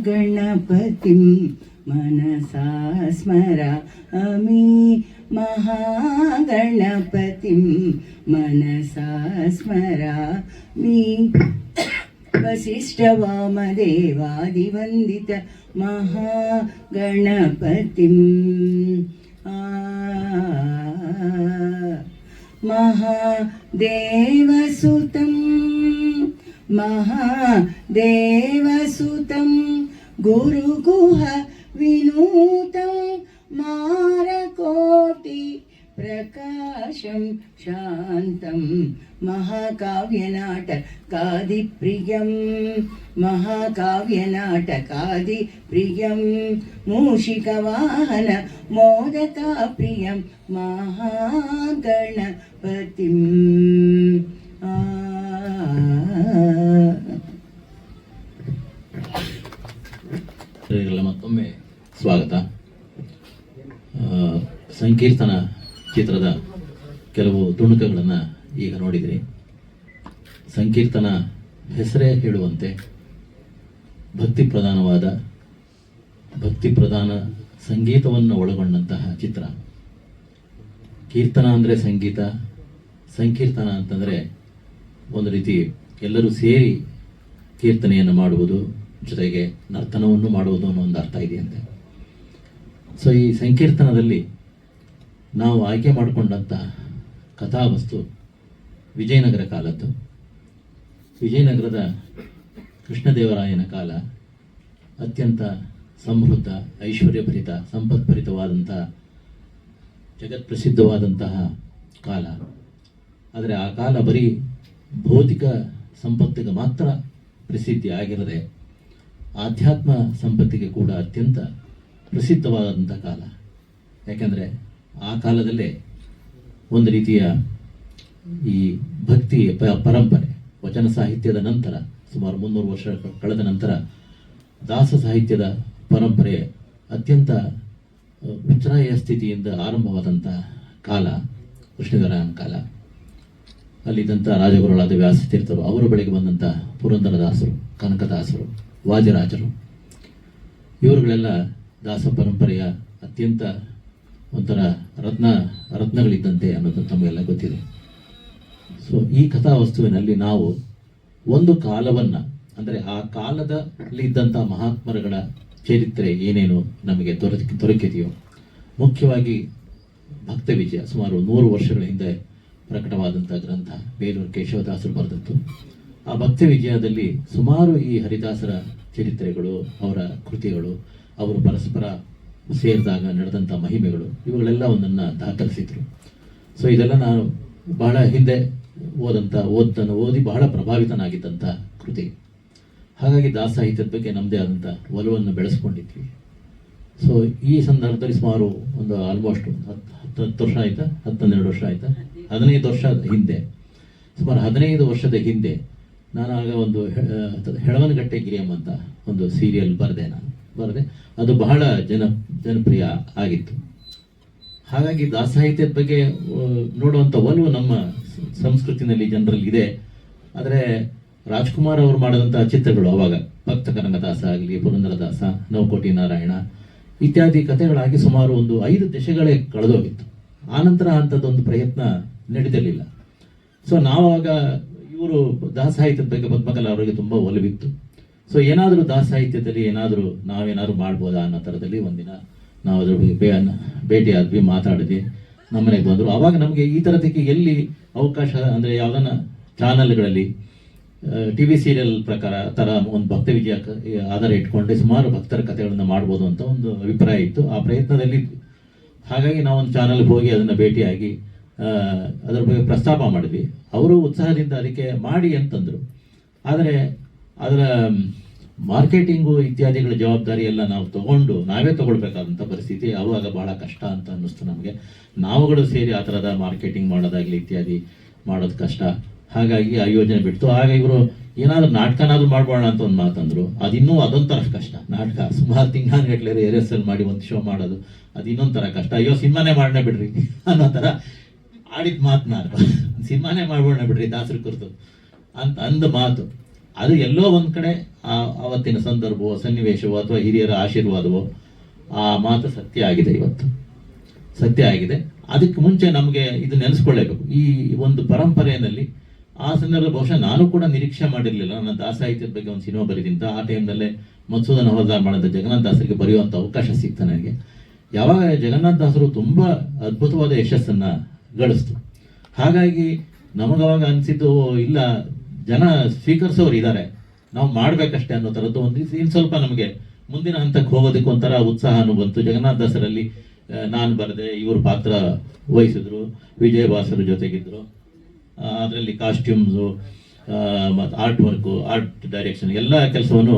गणपतिं मनसा स्मरामि महागणपतिं मनसा स्मरामि वसिष्ठवामदेवादिवन्दित महागणपतिं महादेवसुतं महादेवसुतं गुरुगुह विनूतं मारकोटि प्रकाशं शान्तं महाकाव्यनाटकादिप्रियं महाकाव्यनाटकादिप्रियं मूषिकवाहन मोदकाप्रियं महागणपतिं ಮತ್ತೊಮ್ಮೆ ಸ್ವಾಗತ. ಸಂಕೀರ್ತನ ಚಿತ್ರದ ಕೆಲವು ತುಣುಕುಗಳನ್ನು ಈಗ ನೋಡಿದ್ರಿ. ಸಂಕೀರ್ತನ ಹೆಸರೇ ಹೇಳುವಂತೆ ಭಕ್ತಿ ಪ್ರಧಾನ ಸಂಗೀತವನ್ನು ಒಳಗೊಂಡಂತಹ ಚಿತ್ರ. ಕೀರ್ತನ ಅಂದರೆ ಸಂಗೀತ, ಸಂಕೀರ್ತನ ಅಂತಂದರೆ ಒಂದು ರೀತಿ ಎಲ್ಲರೂ ಸೇರಿ ಕೀರ್ತನೆಯನ್ನು ಮಾಡುವುದು, ಜೊತೆಗೆ ನರ್ತನವನ್ನು ಮಾಡುವುದು ಅನ್ನೋ ಒಂದು ಅರ್ಥ ಇದೆಯಂತೆ. ಸೊ ಈ ಸಂಕೀರ್ತನದಲ್ಲಿ ನಾವು ಆಯ್ಕೆ ಮಾಡಿಕೊಂಡಂಥ ಕಥಾವಸ್ತು ವಿಜಯನಗರ ಕಾಲದ್ದು. ವಿಜಯನಗರದ ಕೃಷ್ಣದೇವರಾಯನ ಕಾಲ ಅತ್ಯಂತ ಸಮೃದ್ಧ, ಐಶ್ವರ್ಯಭರಿತ, ಸಂಪತ್ಭರಿತವಾದಂಥ, ಜಗತ್ಪ್ರಸಿದ್ಧವಾದಂತಹ ಕಾಲ. ಆದರೆ ಆ ಕಾಲ ಬರೀ ಭೌತಿಕ ಸಂಪತ್ತಿಗೆ ಮಾತ್ರ ಪ್ರಸಿದ್ಧಿ ಆಗಿರದೆ ಆಧ್ಯಾತ್ಮ ಸಂಪತ್ತಿಗೆ ಕೂಡ ಅತ್ಯಂತ ಪ್ರಸಿದ್ಧವಾದಂಥ ಕಾಲ. ಯಾಕೆಂದರೆ ಆ ಕಾಲದಲ್ಲೇ ಒಂದು ರೀತಿಯ ಈ ಭಕ್ತಿ ಪರಂಪರೆ, ವಚನ ಸಾಹಿತ್ಯದ ನಂತರ ಸುಮಾರು 300 ವರ್ಷ ಕಳೆದ ನಂತರ ದಾಸ ಸಾಹಿತ್ಯದ ಪರಂಪರೆ ಅತ್ಯಂತ ಉಚ್ಛ್ರಾಯ ಸ್ಥಿತಿಯಿಂದ ಆರಂಭವಾದಂಥ ಕಾಲ ಕೃಷ್ಣದೇವರಾಯನ ಕಾಲ. ಅಲ್ಲಿದ್ದಂಥ ರಾಜಗುರುಗಳಾದ ವ್ಯಾಸತೀರ್ಥರು, ಅವರ ಬಳಿಗೆ ಬಂದಂಥ ಪುರಂದರದಾಸರು, ಕನಕದಾಸರು, ವಾದಿರಾಜರು, ಇವರುಗಳೆಲ್ಲ ದಾಸ ಪರಂಪರೆಯ ಅತ್ಯಂತ ಒಂಥರ ರತ್ನಗಳಿದ್ದಂತೆ ಅನ್ನೋದು ತಮಗೆಲ್ಲ ಗೊತ್ತಿದೆ. ಸೊ ಈ ಕಥಾವಸ್ತುವಿನಲ್ಲಿ ನಾವು ಒಂದು ಕಾಲವನ್ನು, ಅಂದರೆ ಆ ಕಾಲದಲ್ಲಿ ಇದ್ದಂಥ ಮಹಾತ್ಮರುಗಳ ಚರಿತ್ರೆ ಏನೇನು ನಮಗೆ ದೊರಕಿದೆಯೋ, ಮುಖ್ಯವಾಗಿ ಭಕ್ತ ವಿಜಯ ಸುಮಾರು 100 ವರ್ಷಗಳ ಹಿಂದೆ ಪ್ರಕಟವಾದಂಥ ಗ್ರಂಥ, ಬೇಲೂರು ಕೇಶವದಾಸರು ಬರೆದದ್ದು. ಆ ಭಕ್ತ ವಿಜಯದಲ್ಲಿ ಸುಮಾರು ಈ ಹರಿದಾಸರ ಚರಿತ್ರೆಗಳು, ಅವರ ಕೃತಿಗಳು, ಅವರು ಪರಸ್ಪರ ಸೇರಿದಾಗ ನಡೆದಂಥ ಮಹಿಮೆಗಳು, ಇವುಗಳೆಲ್ಲ ಒಂದನ್ನು ದಾಖಲಿಸಿದ್ರು. ಸೊ ಇದೆಲ್ಲ ನಾನು ಬಹಳ ಹಿಂದೆ ಓದಿ ಬಹಳ ಪ್ರಭಾವಿತನಾಗಿದ್ದಂಥ ಕೃತಿ. ಹಾಗಾಗಿ ದಾಸ ಸಾಹಿತ್ಯದ ಬಗ್ಗೆ ನಮ್ಮದೇ ಆದಂಥ ಒಲವನ್ನು ಬೆಳೆಸ್ಕೊಂಡಿದ್ವಿ. ಸೊ ಈ ಸಂದರ್ಭದಲ್ಲಿ ಸುಮಾರು ಒಂದು ಆಲ್ಮೋಸ್ಟ್ 10 ವರ್ಷ ಆಯಿತಾ, 12 ವರ್ಷ ಆಯಿತಾ, 15 ವರ್ಷದ ಹಿಂದೆ, ಸುಮಾರು 15 ವರ್ಷದ ಹಿಂದೆ ನಾನು ಆಗ ಒಂದು ಹೆಳವನಗಟ್ಟೆ ಗಿರಿಯಮ್ಮ ಅಂತ ಒಂದು ಸೀರಿಯಲ್ ಬರೆದೆ. ಅದು ಬಹಳ ಜನಪ್ರಿಯ ಆಗಿತ್ತು. ಹಾಗಾಗಿ ದಾಸ ಸಾಹಿತ್ಯದ ಬಗ್ಗೆ ನೋಡುವಂಥ ಒಲವು ನಮ್ಮ ಸಂಸ್ಕೃತಿನಲ್ಲಿ ಜನರಲ್ಲಿ ಇದೆ. ಆದರೆ ರಾಜ್ಕುಮಾರ್ ಅವರು ಮಾಡಿದಂಥ ಚಿತ್ರಗಳು, ಅವಾಗ ಭಕ್ತ ಕನಕದಾಸ ಆಗಲಿ, ಪುರಂದರದಾಸ, ನವಕೋಟಿ ನಾರಾಯಣ ಇತ್ಯಾದಿ ಕಥೆಗಳಾಗಿ ಸುಮಾರು ಒಂದು 5 ದಶಕಗಳೇ ಕಳೆದೋಗಿತ್ತು. ಆನಂತರ ಅಂಥದ್ದೊಂದು ಪ್ರಯತ್ನ ನಡೆದಿರಲಿಲ್ಲ. ಸೊ ನಾವಾಗ ಇವರು ದಾಸ ಸಾಹಿತ್ಯದ ಬಗ್ಗೆ ಪದ್ಮಕಲ ಅವರಿಗೆ ತುಂಬ ಒಲವಿತ್ತು. ಸೊ ಏನಾದರೂ ದಾಸ ಸಾಹಿತ್ಯದಲ್ಲಿ ನಾವೇನಾದ್ರು ಮಾಡ್ಬೋದಾ ಅನ್ನೋ ಥರದಲ್ಲಿ ಒಂದಿನ ನಾವು ಅದ್ರ ಬಗ್ಗೆ ಭೇಟಿ ಆದ್ವಿ, ಮಾತಾಡಿದ್ವಿ. ನಮ್ಮನೆಗೆ ಬಂದರು. ಆವಾಗ ನಮಗೆ ಈ ಥರದಕ್ಕೆ ಎಲ್ಲಿ ಅವಕಾಶ, ಅಂದರೆ ಯಾವುದನ್ನ ಚಾನಲ್ಗಳಲ್ಲಿ TV ಸೀರಿಯಲ್ ಪ್ರಕಾರ ಥರ ಒಂದು ಭಕ್ತ ವಿಜಯ ಆಧಾರ ಇಟ್ಕೊಂಡೆ ಸುಮಾರು ಭಕ್ತರ ಕಥೆಗಳನ್ನು ಮಾಡ್ಬೋದು ಅಂತ ಒಂದು ಅಭಿಪ್ರಾಯ ಇತ್ತು. ಆ ಪ್ರಯತ್ನದಲ್ಲಿ ಹಾಗಾಗಿ ನಾವೊಂದು ಚಾನಲ್ಗೆ ಹೋಗಿ ಅದನ್ನು ಭೇಟಿಯಾಗಿ ಅದರ ಬಗ್ಗೆ ಪ್ರಸ್ತಾಪ ಮಾಡಿದ್ವಿ. ಅವರು ಉತ್ಸಾಹದಿಂದ ಅದಕ್ಕೆ ಮಾಡಿ ಅಂತಂದರು. ಆದರೆ ಅದರ ಮಾರ್ಕೆಟಿಂಗು ಇತ್ಯಾದಿಗಳ ಜವಾಬ್ದಾರಿ ಎಲ್ಲ ನಾವೇ ತಗೊಳ್ಬೇಕಾದಂಥ ಪರಿಸ್ಥಿತಿ. ಅವಾಗ ಬಹಳ ಕಷ್ಟ ಅಂತ ಅನ್ನಿಸ್ತು ನಮಗೆ. ನಾವುಗಳು ಸೇರಿ ಆ ಥರದ ಮಾರ್ಕೆಟಿಂಗ್ ಮಾಡೋದಾಗಲಿ ಇತ್ಯಾದಿ ಮಾಡೋದು ಕಷ್ಟ. ಹಾಗಾಗಿ ಆ ಯೋಜನೆ ಬಿಡ್ತು. ಆಗ ಇವರು ಏನಾದರೂ ನಾಟಕನಾದ್ರೂ ಮಾಡ್ಬೋಣ ಅಂತ ಒಂದು ಮಾತಂದ್ರು. ಅದೊಂಥರ ಕಷ್ಟ. ನಾಟಕ ಸುಮಾರು ತಿಂಗಳಗಟ್ಟಲೆ RSL ಮಾಡಿ ಒಂದು ಶೋ ಮಾಡೋದು, ಅದು ಇನ್ನೊಂಥರ ಕಷ್ಟ. ಅಯ್ಯೋ ಸಿನಿಮಾನೇ ಮಾಡೋಣ ಬಿಡ್ರಿ ಅನ್ನೋ ಥರ ಆಡಿದ ಮಾತನಾಡ, ಸಿನಿಮಾನೇ ಮಾಡ್ಬೋಣ ಬಿಡ್ರಿ ದಾಸರ ಕುರಿತು ಅಂತ ಅಂದ ಮಾತು. ಅದು ಎಲ್ಲೋ ಒಂದು ಕಡೆ ಅವತ್ತಿನ ಸಂದರ್ಭವೋ ಸನ್ನಿವೇಶವೋ ಅಥವಾ ಹಿರಿಯರ ಆಶೀರ್ವಾದವೋ ಆ ಮಾತು ಸತ್ಯ ಆಗಿದೆ, ಇವತ್ತು ಸತ್ಯ ಆಗಿದೆ. ಅದಕ್ಕೆ ಮುಂಚೆ ನಮಗೆ ಇದು ನೆನೆಸ್ಕೊಳ್ಳೇಬೇಕು. ಈ ಒಂದು ಪರಂಪರೆಯಲ್ಲಿ ಆ ಸಂದರ್ಭ ಬಹುಶಃ ನಾನು ಕೂಡ ನಿರೀಕ್ಷೆ ಮಾಡಿರಲಿಲ್ಲ. ನನ್ನ ದಾಸಾಹಿತ್ಯದ ಬಗ್ಗೆ ಒಂದು ಸಿನಿಮಾ ಬರೀದಿಂತ ಆ ಟೈಮ್ನಲ್ಲೇ ಮಧುಸೂದನ ಹೊರದಾರ್ ಮಾಡಿದ ಜಗನ್ನಾಥ ದಾಸರಿಗೆ ಬರೆಯುವಂಥ ಅವಕಾಶ ಸಿಗ್ತಾ ನನಗೆ. ಯಾವಾಗ ಜಗನ್ನಾಥ ದಾಸರು ತುಂಬ ಅದ್ಭುತವಾದ ಯಶಸ್ಸನ್ನು ಗಳಿಸ್ತು. ಹಾಗಾಗಿ ನಮಗವಾಗ ಅನಿಸಿದ್ದು, ಇಲ್ಲ ಜನ ಸ್ವೀಕರಿಸೋರು ಇದ್ದಾರೆ, ನಾವು ಮಾಡಬೇಕಷ್ಟೇ ಅನ್ನೋ ಥರದ್ದು ಒಂದು ಇನ್ನು ಸ್ವಲ್ಪ ನಮಗೆ ಮುಂದಿನ ಹಂತಕ್ಕೆ ಹೋಗೋದಕ್ಕೆ ಒಂಥರ ಉತ್ಸಾಹನೂ ಬಂತು. ಜಗನ್ನಾಥ ದಾಸರಲ್ಲಿ ನಾನು ಬರೆದೆ, ಇವರು ಪಾತ್ರ ವಹಿಸಿದ್ರು, ವಿಜಯ ಭಾಸ್ಕರ್ ಜೊತೆಗಿದ್ರು. ಅದರಲ್ಲಿ ಕಾಸ್ಟ್ಯೂಮ್ಸು ಮತ್ತು ಆರ್ಟ್ ವರ್ಕು, ಆರ್ಟ್ ಡೈರೆಕ್ಷನ್ ಎಲ್ಲ ಕೆಲಸವನ್ನು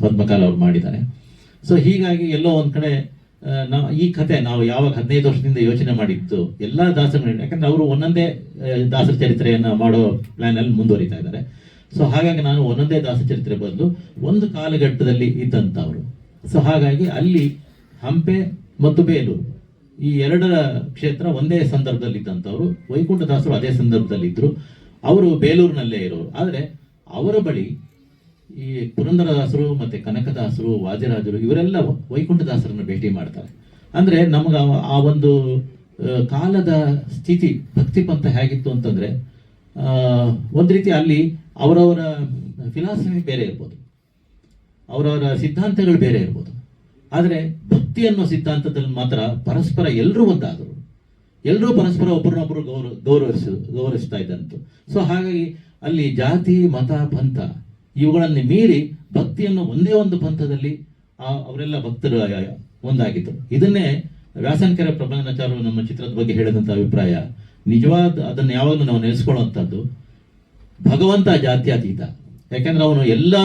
ಪದ್ಮಕಾಲ್ ಅವ್ರು ಮಾಡಿದ್ದಾರೆ. ಸೊ ಹೀಗಾಗಿ ಎಲ್ಲೋ ಒಂದು ಕಡೆ ನಾವು ಈ ಕತೆ ನಾವು ಯಾವಾಗ 15 ವರ್ಷದಿಂದ ಯೋಚನೆ ಮಾಡಿದ್ದು ಎಲ್ಲ ದಾಸರು, ಯಾಕಂದ್ರೆ ಅವರು ಒಂದೊಂದೇ ದಾಸರ ಚರಿತ್ರೆಯನ್ನು ಮಾಡೋ ಪ್ಲ್ಯಾನಲ್ಲಿ ಮುಂದುವರಿತಾ ಇದ್ದಾರೆ. ಸೊ ಹಾಗಾಗಿ ನಾನು ಒಂದೊಂದೇ ದಾಸ ಚರಿತ್ರೆ ಬದಲು ಒಂದು ಕಾಲಘಟ್ಟದಲ್ಲಿ ಇದ್ದಂಥವ್ರು. ಸೊ ಹಾಗಾಗಿ ಅಲ್ಲಿ ಹಂಪೆ ಮತ್ತು ಬೇಲೂರು ಈ ಎರಡರ ಕ್ಷೇತ್ರ ಒಂದೇ ಸಂದರ್ಭದಲ್ಲಿ ಇದ್ದಂಥವ್ರು. ವೈಕುಂಠದಾಸರು ಅದೇ ಸಂದರ್ಭದಲ್ಲಿ ಇದ್ರು, ಅವರು ಬೇಲೂರಿನಲ್ಲೇ ಇರೋರು. ಆದರೆ ಅವರ ಬಳಿ ಈ ಪುರಂದರದಾಸರು ಮತ್ತೆ ಕನಕದಾಸರು, ವಾದಿರಾಜರು ಇವರೆಲ್ಲ ವೈಕುಂಠದಾಸರನ್ನು ಭೇಟಿ ಮಾಡ್ತಾರೆ. ಅಂದ್ರೆ ನಮಗೆ ಆ ಒಂದು ಕಾಲದ ಸ್ಥಿತಿ ಭಕ್ತಿ ಪಂಥ ಹೇಗಿತ್ತು ಅಂತಂದ್ರೆ, ಒಂದು ರೀತಿ ಅಲ್ಲಿ ಅವರವರ ಫಿಲಾಸಫಿ ಬೇರೆ ಇರ್ಬೋದು, ಅವರವರ ಸಿದ್ಧಾಂತಗಳು ಬೇರೆ ಇರ್ಬೋದು, ಆದರೆ ಭಕ್ತಿ ಅನ್ನೋ ಸಿದ್ಧಾಂತದಲ್ಲಿ ಮಾತ್ರ ಪರಸ್ಪರ ಎಲ್ಲರೂ ಒಂದಾದರು, ಎಲ್ಲರೂ ಪರಸ್ಪರ ಒಬ್ಬರನ್ನೊಬ್ಬರು ಗೌರವಿಸ್ತಾ ಇದ್ದಂತು. ಸೊ ಹಾಗಾಗಿ ಅಲ್ಲಿ ಜಾತಿ ಮತ ಪಂಥ ಇವುಗಳನ್ನು ಮೀರಿ ಭಕ್ತಿಯನ್ನು ಒಂದೇ ಒಂದು ಪಂಥದಲ್ಲಿ ಅವರೆಲ್ಲ ಭಕ್ತರು ಒಂದಾಗಿದ್ದರು. ಇದನ್ನೇ ವ್ಯಾಸನಕೆರೆ ಪ್ರಬಂಧನಾಚಾರ್ಯರು ನಮ್ಮ ಚಿತ್ರದ ಬಗ್ಗೆ ಹೇಳಿದಂಥ ಅಭಿಪ್ರಾಯ ನಿಜವಾದ, ಅದನ್ನು ಯಾವಾಗಲೂ ನಾವು ನೆನೆಸ್ಕೊಳ್ಳುವಂಥದ್ದು, ಭಗವಂತ ಜಾತ್ಯತೀತ. ಯಾಕೆಂದ್ರೆ ಅವನು ಎಲ್ಲ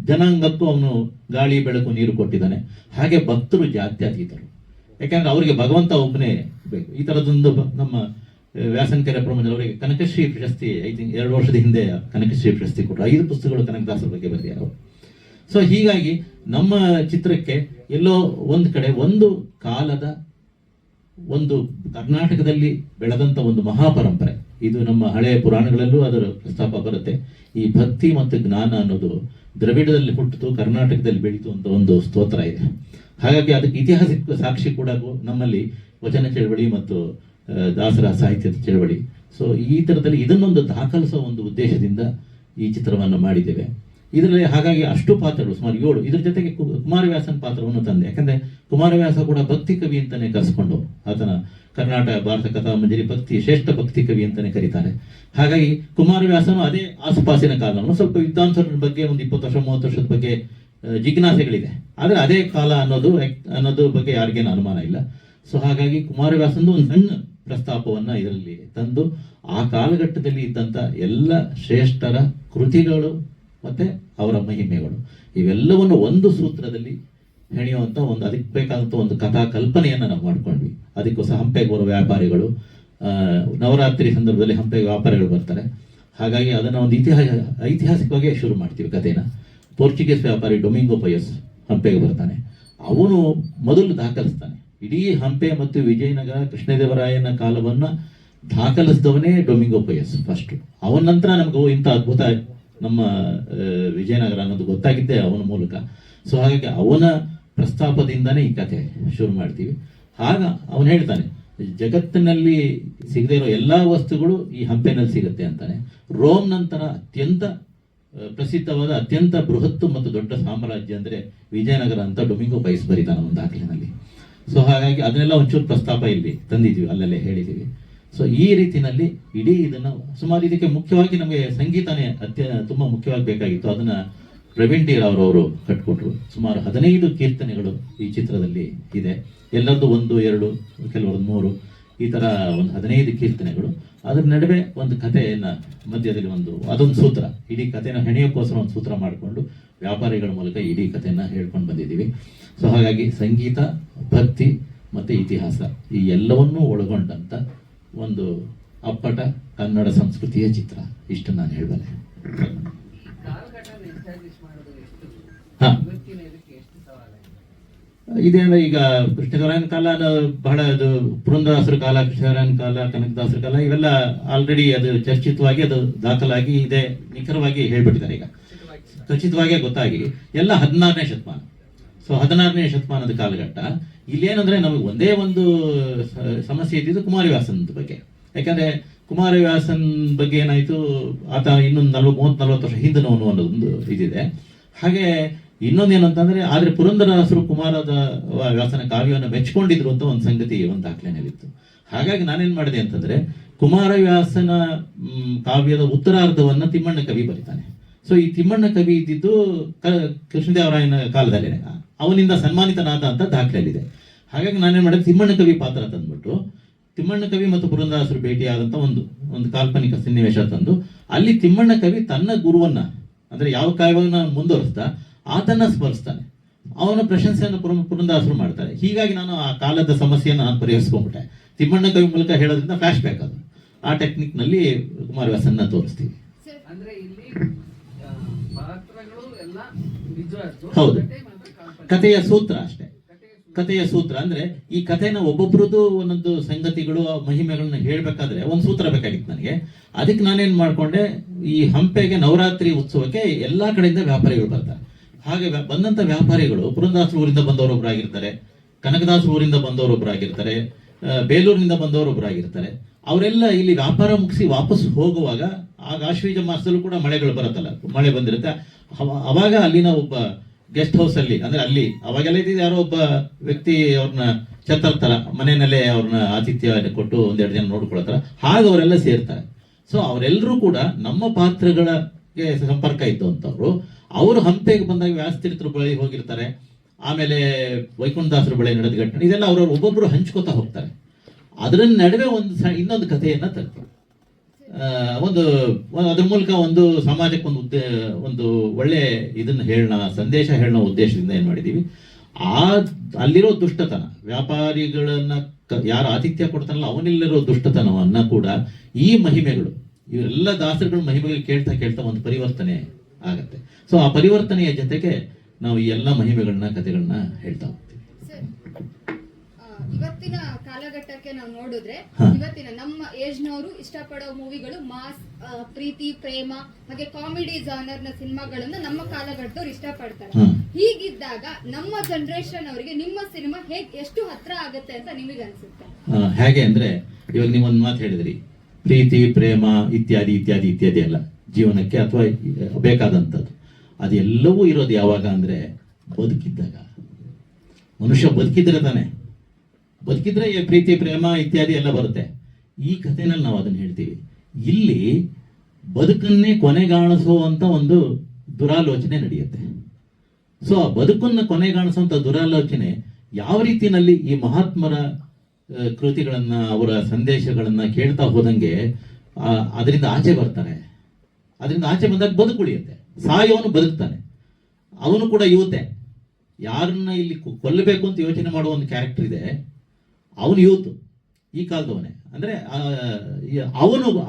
ಜನಾಂಗಕ್ಕೂ ಅವನು ಗಾಳಿ ಬೆಳಕು ನೀರು ಕೊಟ್ಟಿದ್ದಾನೆ. ಹಾಗೆ ಭಕ್ತರು ಜಾತ್ಯತೀತರು, ಯಾಕೆಂದ್ರೆ ಅವರಿಗೆ ಭಗವಂತ ಒಬ್ಬನೇ ಬೇಕು. ಈ ಥರದೊಂದು ನಮ್ಮ ವ್ಯಾಸನಕೆರೆ ಪ್ರಬಂಧನವರಿಗೆ ಕನಕಶ್ರೀ ಪ್ರಶಸ್ತಿ 2 ವರ್ಷದ ಹಿಂದೆ ಕನಕಶ್ರೀ ಪ್ರಶಸ್ತಿ ಕೊಟ್ಟರು. 5 ಪುಸ್ತಕಗಳು ಕನಕದಾಸರ ಬಗ್ಗೆ ಬರೆದಿದ್ದಾರೆ. ಸೊ ಹೀಗಾಗಿ ನಮ್ಮ ಚಿತ್ರಕ್ಕೆ ಎಲ್ಲೋ ಒಂದು ಕಡೆ ಒಂದು ಕಾಲದ ಒಂದು ಕರ್ನಾಟಕದಲ್ಲಿ ಬೆಳೆದಂಥ ಒಂದು ಮಹಾಪರಂಪರೆ, ಇದು ನಮ್ಮ ಹಳೆಯ ಪುರಾಣಗಳಲ್ಲೂ ಅದರ ಪ್ರಸ್ತಾಪ ಬರುತ್ತೆ. ಈ ಭಕ್ತಿ ಮತ್ತು ಜ್ಞಾನ ಅನ್ನೋದು ದ್ರವಿಡದಲ್ಲಿ ಹುಟ್ಟಿತು, ಕರ್ನಾಟಕದಲ್ಲಿ ಬೆಳೀತು ಅಂತ ಒಂದು ಸ್ತೋತ್ರ ಇದೆ. ಹಾಗಾಗಿ ಅದಕ್ಕೆ ಐತಿಹಾಸಿಕ ಸಾಕ್ಷಿ ಕೂಡ ನಮ್ಮಲ್ಲಿ ವಚನ ಚಳವಳಿ ಮತ್ತು ದಾಸರ ಸಾಹಿತ್ಯದ ಚಳವಳಿ. ಸೊ ಈ ಥರದಲ್ಲಿ ಇದನ್ನೊಂದು ದಾಖಲಿಸುವ ಒಂದು ಉದ್ದೇಶದಿಂದ ಈ ಚಿತ್ರವನ್ನು ಮಾಡಿದ್ದೇವೆ. ಇದರಲ್ಲಿ ಹಾಗಾಗಿ ಅಷ್ಟು ಪಾತ್ರಗಳು ಸುಮಾರು 7, ಇದ್ರ ಜೊತೆಗೆ ಕುಮಾರವ್ಯಾಸನ ಪಾತ್ರವನ್ನು ತಂದೆ. ಯಾಕಂದ್ರೆ ಕುಮಾರವ್ಯಾಸ ಕೂಡ ಭಕ್ತಿ ಕವಿ ಅಂತಾನೆ ಕರೆಸ್ಕೊಂಡು, ಆತನ ಕರ್ನಾಟಕ ಭಾರತ ಕಥಾಮಂಜರಿ ಭಕ್ತಿ ಶ್ರೇಷ್ಠ ಭಕ್ತಿ ಕವಿ ಅಂತಾನೆ ಕರೀತಾರೆ. ಹಾಗಾಗಿ ಕುಮಾರವ್ಯಾಸನು ಅದೇ ಆಸುಪಾಸಿನ ಕಾಲ, ಸ್ವಲ್ಪ ವಿದ್ವಾಂಸರ ಬಗ್ಗೆ ಒಂದು 20 ವರ್ಷ 30 ವರ್ಷದ ಬಗ್ಗೆ ಜಿಜ್ಞಾಸೆಗಳಿದೆ, ಆದರೆ ಅದೇ ಕಾಲ ಅನ್ನೋದು ಬಗ್ಗೆ ಯಾರಿಗೇನು ಅನುಮಾನ ಇಲ್ಲ. ಸೊ ಹಾಗಾಗಿ ಕುಮಾರವ್ಯಾಸಂದು ಒಂದು ಸಣ್ಣ ಪ್ರಸ್ತಾಪವನ್ನ ಇದರಲ್ಲಿ ತಂದು ಆ ಕಾಲಘಟ್ಟದಲ್ಲಿ ಇದ್ದಂಥ ಎಲ್ಲ ಶ್ರೇಷ್ಠರ ಕೃತಿಗಳು ಮತ್ತೆ ಅವರ ಮಹಿಮೆಗಳು ಇವೆಲ್ಲವನ್ನು ಒಂದು ಸೂತ್ರದಲ್ಲಿ ಹೆಣೆಯುವಂಥ ಒಂದು, ಅದಕ್ಕೆ ಬೇಕಾದಂಥ ಒಂದು ಕಥಾ ಕಲ್ಪನೆಯನ್ನು ನಾವು ಮಾಡ್ಕೊಂಡ್ವಿ. ಅದಕ್ಕೋಸ್ಕರ ಹಂಪೆಗೆ ಬರೋ ವ್ಯಾಪಾರಿಗಳು, ನವರಾತ್ರಿ ಸಂದರ್ಭದಲ್ಲಿ ಹಂಪೆಗೆ ವ್ಯಾಪಾರಿಗಳು ಬರ್ತಾರೆ. ಹಾಗಾಗಿ ಅದನ್ನು ಒಂದು ಐತಿಹಾಸಿಕವಾಗಿ ಶುರು ಮಾಡ್ತೀವಿ ಕಥೆನ. ಪೋರ್ಚುಗೀಸ್ ವ್ಯಾಪಾರಿ ಡೊಮಿಂಗೋ ಪಯಸ್ ಹಂಪೆಗೆ ಬರ್ತಾನೆ. ಅವನು ಮೊದಲು ದಾಖಲಿಸ್ತಾನೆ ಇಡೀ ಹಂಪೆ ಮತ್ತು ವಿಜಯನಗರ ಕೃಷ್ಣದೇವರಾಯನ ಕಾಲವನ್ನ ದಾಖಲಿಸಿದವನೇ ಡೊಮಿಂಗೋ ಪಯಸ್ ಫಸ್ಟ್. ಅವನ ನಂತರ ನಮ್ಗೆ ಇಂಥ ಅದ್ಭುತ ನಮ್ಮ ವಿಜಯನಗರ ಅನ್ನೋದು ಗೊತ್ತಾಗಿದ್ದೆ ಅವನ ಮೂಲಕ. ಸೊ ಹಾಗಾಗಿ ಅವನ ಪ್ರಸ್ತಾಪದಿಂದಾನೇ ಈ ಕಥೆ ಶುರು ಮಾಡ್ತೀವಿ. ಆಗ ಅವನು ಹೇಳ್ತಾನೆ, ಜಗತ್ತಿನಲ್ಲಿ ಸಿಗದೇ ಇರೋ ಎಲ್ಲಾ ವಸ್ತುಗಳು ಈ ಹಂಪೆನಲ್ಲಿ ಸಿಗುತ್ತೆ ಅಂತಾನೆ. ರೋಮ್ ನಂತರ ಅತ್ಯಂತ ಪ್ರಸಿದ್ಧವಾದ ಅತ್ಯಂತ ಬೃಹತ್ತು ಮತ್ತು ದೊಡ್ಡ ಸಾಮ್ರಾಜ್ಯ ಅಂದ್ರೆ ವಿಜಯನಗರ ಅಂತ ಡೊಮಿಂಗೋ ಪಯಸ್ ಬರೀತಾನೆ ಒಂದು ದಾಖಲಿನಲ್ಲಿ. ಸೊ ಹಾಗಾಗಿ ಅದನ್ನೆಲ್ಲ ಒಂಚೂರು ಪ್ರಸ್ತಾಪ ಇಲ್ಲಿ ತಂದಿದ್ದೀವಿ, ಅಲ್ಲಲ್ಲೇ ಹೇಳಿದ್ದೀವಿ. ಸೊ ಈ ರೀತಿನಲ್ಲಿ ಇಡೀ ಇದನ್ನು ಸುಮಾರು ಇದಕ್ಕೆ ಮುಖ್ಯವಾಗಿ ನಮಗೆ ಸಂಗೀತನೇ ತುಂಬಾ ಮುಖ್ಯವಾಗಿ ಬೇಕಾಗಿತ್ತು. ಅದನ್ನ ಪ್ರವೀಣ್ ಡಿ ರಾವ್ ಅವರು ಕಟ್ಕೊಟ್ರು. ಸುಮಾರು 15 ಕೀರ್ತನೆಗಳು ಈ ಚಿತ್ರದಲ್ಲಿ ಇದೆ. ಎಲ್ಲರದ್ದು 1, 2, ಕೆಲವರದ್ದು 3, ಈ ತರ ಒಂದು 15 ಕೀರ್ತನೆಗಳು. ಅದ್ರ ನಡುವೆ ಒಂದು ಕಥೆಯನ್ನ ಮಧ್ಯದಲ್ಲಿ ಅದೊಂದು ಸೂತ್ರ, ಇಡೀ ಕಥೆನ ಹೆಣೆಯೋಕ್ಕೋಸ್ಕರ ಒಂದು ಸೂತ್ರ ಮಾಡಿಕೊಂಡು ವ್ಯಾಪಾರಿಗಳ ಮೂಲಕ ಇಡೀ ಕಥೆಯನ್ನ ಹೇಳ್ಕೊಂಡು ಬಂದಿದ್ದೀವಿ. ಸೊ ಹಾಗಾಗಿ ಸಂಗೀತ, ಭಕ್ತಿ ಮತ್ತೆ ಇತಿಹಾಸ ಈ ಎಲ್ಲವನ್ನೂ ಒಳಗೊಂಡಂತ ಒಂದು ಅಪ್ಪಟ ಕನ್ನಡ ಸಂಸ್ಕೃತಿಯ ಚಿತ್ರ. ಇಷ್ಟು ನಾನು ಹೇಳ್ಬಲ್ಲೆ. ಇದೇನಂದ್ರೆ ಈಗ ಕೃಷ್ಣದೇವರಾಯನ ಕಾಲ ಬಹಳ ಅದು ಪುರಂದರದಾಸರ ಕಾಲ, ಕೃಷ್ಣದೇವರಾಯನ ಕಾಲ, ಕನಕದಾಸರ ಕಾಲ, ಇವೆಲ್ಲ ಆಲ್ರೆಡಿ ಅದು ಚರ್ಚಿತವಾಗಿ ಅದು ದಾಖಲಾಗಿ ಇದೆ, ನಿಖರವಾಗಿ ಹೇಳ್ಬಿಟ್ಟಿದ್ದಾರೆ. ಈಗ ಖಚಿತವಾಗಿ ಗೊತ್ತಾಗಿ ಎಲ್ಲ 16ನೇ ಶತಮಾನ. ಸೊ 16ನೇ ಶತಮಾನದ ಕಾಲಘಟ್ಟ. ಇಲ್ಲೇನಂದ್ರೆ ನಮಗೆ ಒಂದೇ ಒಂದು ಸಮಸ್ಯೆ ಇದ್ದಿದ್ದು ಕುಮಾರವ್ಯಾಸನ ಬಗ್ಗೆ. ಯಾಕಂದ್ರೆ ಕುಮಾರವ್ಯಾಸನ್ ಬಗ್ಗೆ ಏನಾಯ್ತು, ಆತ ಇನ್ನೊಂದು 30-40 ವರ್ಷ ಹಿಂದಿನವನು ಅನ್ನೋದೊಂದು ಇದಿದೆ. ಹಾಗೆ ಇನ್ನೊಂದೇನು ಅಂತಂದ್ರೆ, ಆದ್ರೆ ಪುರಂದರದಾಸರು ಕುಮಾರದ ವ್ಯಾಸನ ಕಾವ್ಯವನ್ನು ಮೆಚ್ಕೊಂಡಿದ್ರು ಅಂತ ಒಂದು ಸಂಗತಿ ಒಂದು ದಾಖಲೆನಲ್ಲಿತ್ತು. ಹಾಗಾಗಿ ನಾನೇನ್ ಮಾಡಿದೆ ಅಂತಂದ್ರೆ, ಕುಮಾರವ್ಯಾಸನ ಕಾವ್ಯದ ಉತ್ತರಾರ್ಧವನ್ನ ತಿಮ್ಮಣ್ಣ ಕವಿ ಬರೀತಾನೆ. ಸೊ ಈ ತಿಮ್ಮಣ್ಣ ಕವಿ ಇದ್ದಿದ್ದು ಕೃಷ್ಣದೇವರಾಯನ ಕಾಲದಲ್ಲೇನೆ, ಅವನಿಂದ ಸನ್ಮಾನಿತನಾದ ಅಂತ ದಾಖಲೆಯಲ್ಲಿದೆ. ಹಾಗಾಗಿ ನಾನೇನ್ ಮಾಡಿದೆ, ತಿಮ್ಮಣ್ಣ ಕವಿ ಪಾತ್ರ ತಂದ್ಬಿಟ್ಟು ತಿಮ್ಮಣ್ಣ ಕವಿ ಮತ್ತು ಪುರಂದರದಾಸರು ಭೇಟಿಯಾದಂತ ಒಂದು ಕಾಲ್ಪನಿಕ ಸನ್ನಿವೇಶ ತಂದು, ಅಲ್ಲಿ ತಿಮ್ಮಣ್ಣ ಕವಿ ತನ್ನ ಗುರುವನ್ನ, ಅಂದ್ರೆ ಯಾವ ಕಾವ್ಯವನ್ನ ಮುಂದುವರಿಸ್ತಾ ಆತನ್ನ ಸ್ಮರಿಸ್ತಾನೆ, ಅವನ ಪ್ರಶಂಸೆಯನ್ನು ಪುರಂದರದಾಸರು ಮಾಡ್ತಾರೆ. ಹೀಗಾಗಿ ನಾನು ಆ ಕಾಲದ ಸಮಸ್ಯೆಯನ್ನು ನಾನು ಪರಿಹರಿಸ್ಕೊಂಡ್ಬಿಟ್ಟೆ. ತಿಮ್ಮಣ್ಣ ಕವಿ ಮೂಲಕ ಹೇಳೋದ್ರಿಂದ ಫ್ಲಾಶ್ ಬ್ಯಾಕ್ ಅದು. ಆ ಟೆಕ್ನಿಕ್ ನಲ್ಲಿ ಕುಮಾರವ್ಯಾಸನ್ನ ತೋರಿಸ್ತೀವಿ. ಅಂದ್ರೆ ಇಲ್ಲಿ ಪಾತ್ರಗಳು ಎಲ್ಲ ನಿಜವಾಗ್ತದೆ. ಹೌದು, ಕಥೆಯ ಸೂತ್ರ ಅಷ್ಟೇ. ಕಥೆಯ ಸೂತ್ರ ಅಂದ್ರೆ ಈ ಕಥೆನ ಒಬ್ಬೊಬ್ರದ್ದು ಒಂದೊಂದು ಸಂಗತಿಗಳು, ಮಹಿಮೆಗಳನ್ನ ಹೇಳ್ಬೇಕಾದ್ರೆ ಒಂದು ಸೂತ್ರ ಬೇಕಾಗಿತ್ತು ನನಗೆ. ಅದಕ್ಕೆ ನಾನೇನ್ ಮಾಡ್ಕೊಂಡೆ, ಈ ಹಂಪೆಗೆ ನವರಾತ್ರಿ ಉತ್ಸವಕ್ಕೆ ಎಲ್ಲಾ ಕಡೆಯಿಂದ ವ್ಯಾಪಾರಿಗಳು ಬರ್ತಾರೆ. ಹಾಗೆ ಬಂದಂತ ವ್ಯಾಪಾರಿಗಳು ಪುರಂದರದಾಸರ ಊರಿಂದ ಬಂದವರೊಬ್ಬರಾಗಿರ್ತಾರೆ, ಕನಕದಾಸರ ಊರಿಂದ ಬಂದವರೊಬ್ಬರಾಗಿರ್ತಾರೆ, ಬೇಲೂರಿನಿಂದ ಬಂದವರೊಬ್ಬರಾಗಿರ್ತಾರೆ. ಅವರೆಲ್ಲ ಇಲ್ಲಿ ವ್ಯಾಪಾರ ಮುಗಿಸಿ ವಾಪಸ್ ಹೋಗುವಾಗ, ಆಗ ಆಶ್ವೀಜ ಮಾಸದಲ್ಲೂ ಕೂಡ ಮಳೆಗಳು ಬರುತ್ತಲ್ಲ, ಮಳೆ ಬಂದಿರುತ್ತೆ. ಅವಾಗ ಅಲ್ಲಿನ ಒಬ್ಬ ಗೆಸ್ಟ್ ಹೌಸ್ ಅಲ್ಲಿ, ಅಂದ್ರೆ ಅಲ್ಲಿ ಅವಾಗೆಲ್ಲ ಇದ್ದಿದ್ದು ಯಾರೋ ಒಬ್ಬ ವ್ಯಕ್ತಿ ಅವ್ರನ್ನ ಛತ್ರತರ ಮನೆಯಲ್ಲೇ ಅವ್ರನ್ನ ಆತಿಥ್ಯ ಕೊಟ್ಟು 1-2 ಜನ ನೋಡ್ಕೊಳ್ತಾರ. ಹಾಗೆ ಅವರೆಲ್ಲ ಸೇರ್ತಾರೆ. ಸೊ ಅವರೆಲ್ಲರೂ ಕೂಡ ನಮ್ಮ ಪಾತ್ರಗಳಿಗೆ ಸಂಪರ್ಕ ಇದ್ದಂಥವ್ರು. ಅವರು ಹಂಪೆಗೆ ಬಂದಾಗ ವ್ಯಾಸತೀರ್ಥರ ಬಳಿ ಹೋಗಿರ್ತಾರೆ, ಆಮೇಲೆ ವೈಕುಂಠದಾಸರ ಬಳಿ ನಡೆದ ಘಟನೆ, ಇದೆಲ್ಲ ಅವ್ರವ್ರು ಒಬ್ಬೊಬ್ರು ಹಂಚ್ಕೋತಾ ಹೋಗ್ತಾರೆ. ಅದರ ನಡುವೆ ಇನ್ನೊಂದು ಕಥೆಯನ್ನ ತರ್ತೀವಿ. ಅದ್ರ ಮೂಲಕ ಒಂದು ಸಮಾಜಕ್ಕೆ ಒಂದು ಒಳ್ಳೆ ಇದನ್ನ ಹೇಳೋಣ, ಸಂದೇಶ ಹೇಳೋಣ ಉದ್ದೇಶದಿಂದ ಏನ್ ಮಾಡಿದೀವಿ, ಅಲ್ಲಿರೋ ದುಷ್ಟತನ, ವ್ಯಾಪಾರಿಗಳನ್ನ ಯಾರು ಆತಿಥ್ಯ ಕೊಡ್ತಾನಲ್ಲ ಅವನಲ್ಲಿರೋ ದುಷ್ಟತನವನ್ನ ಕೂಡ ಈ ಮಹಿಮೆಗಳು, ಇವರೆಲ್ಲ ದಾಸರುಗಳ ಮಹಿಮೆಗಳು ಕೇಳ್ತಾ ಕೇಳ್ತಾ ಒಂದು ಪರಿವರ್ತನೆ ಆಗತ್ತೆ. ಸೊ ಆ ಪರಿವರ್ತನೆಯ ಜೊತೆಗೆ ನಾವು ಈ ಎಲ್ಲ ಮಹಿಮೆಗಳನ್ನ, ಕಥೆಗಳನ್ನ ಹೇಳ್ತಾ ಹೋಗ್ತೀವಿ. ಇವತ್ತಿನ ಕಾಲಘಟ್ಟಕ್ಕೆ ನಾವು ನೋಡಿದ್ರೆ, ಇವತ್ತಿನ ನಮ್ಮ ಏಜ್ ನವರು ಇಷ್ಟಪಡೋ ಮೂವಿಗಳು ಮಾಸ್, ಪ್ರೀತಿ, ಪ್ರೇಮ ಹಾಗೆ ಕಾಮಿಡಿ ಜಾನರ್ ನ ಸಿನಿಮಾಗಳನ್ನ ನಮ್ಮ ಕಾಲಘಟ್ಟದವ್ರು ಇಷ್ಟಪಡ್ತಾರೆ. ಹೀಗಿದ್ದಾಗ ನಮ್ಮ ಜನರೇಷನ್ ಅವರಿಗೆ ನಿಮ್ಮ ಸಿನಿಮಾ ಎಷ್ಟು ಹತ್ರ ಆಗುತ್ತೆ ಅಂತ ನಿಮಗೆ ಅನ್ಸುತ್ತೆ? ಹೇಗೆ ಅಂದ್ರೆ, ಇವಾಗ ನೀವು ಒಂದು ಮಾತು ಹೇಳಿದ್ರಿ, ಪ್ರೀತಿ, ಪ್ರೇಮ ಇತ್ಯಾದಿ ಇತ್ಯಾದಿ ಇತ್ಯಾದಿ ಎಲ್ಲ ಜೀವನಕ್ಕೆ ಅಥವಾ ಬೇಕಾದಂಥದ್ದು. ಅದೆಲ್ಲವೂ ಇರೋದು ಯಾವಾಗ ಅಂದ್ರೆ ಬದುಕಿದ್ದಾಗ. ಮನುಷ್ಯ ಬದುಕಿದ್ರೆ ತಾನೆ, ಬದುಕಿದ್ರೆ ಪ್ರೀತಿ, ಪ್ರೇಮ ಇತ್ಯಾದಿ ಎಲ್ಲ ಬರುತ್ತೆ. ಈ ಕಥೆನಲ್ಲಿ ನಾವು ಅದನ್ನ ಹೇಳ್ತೀವಿ. ಇಲ್ಲಿ ಬದುಕನ್ನೇ ಕೊನೆಗಾಣಿಸುವಂತ ಒಂದು ದುರಾಲೋಚನೆ ನಡೆಯುತ್ತೆ. ಸೊ ಆ ಬದುಕನ್ನ ಕೊನೆಗಾಣಿಸುವಂತ ದುರಾಲೋಚನೆ ಯಾವ ರೀತಿಯಲ್ಲಿ ಈ ಮಹಾತ್ಮರ ಕೃತಿಗಳನ್ನ, ಅವರ ಸಂದೇಶಗಳನ್ನ ಕೇಳ್ತಾ ಹೋದಂಗೆ ಅದರಿಂದ ಆಚೆ ಬರ್ತಾರೆ. ಅದರಿಂದ ಆಚೆ ಬಂದಾಗ ಬದುಕುಳಿಯುತ್ತೆ. ಸಾಯೋನು ಬದುಕ್ತಾನೆ, ಅವನು ಕೂಡ ಯುವತೆ. ಯಾರನ್ನ ಇಲ್ಲಿ ಕೊಲ್ಲಬೇಕು ಅಂತ ಯೋಚನೆ ಮಾಡುವ ಒಂದು ಕ್ಯಾರೆಕ್ಟರ್ ಇದೆ, ಅವನು ಯೂತ್, ಈ ಕಾಲದವನೇ. ಅಂದ್ರೆ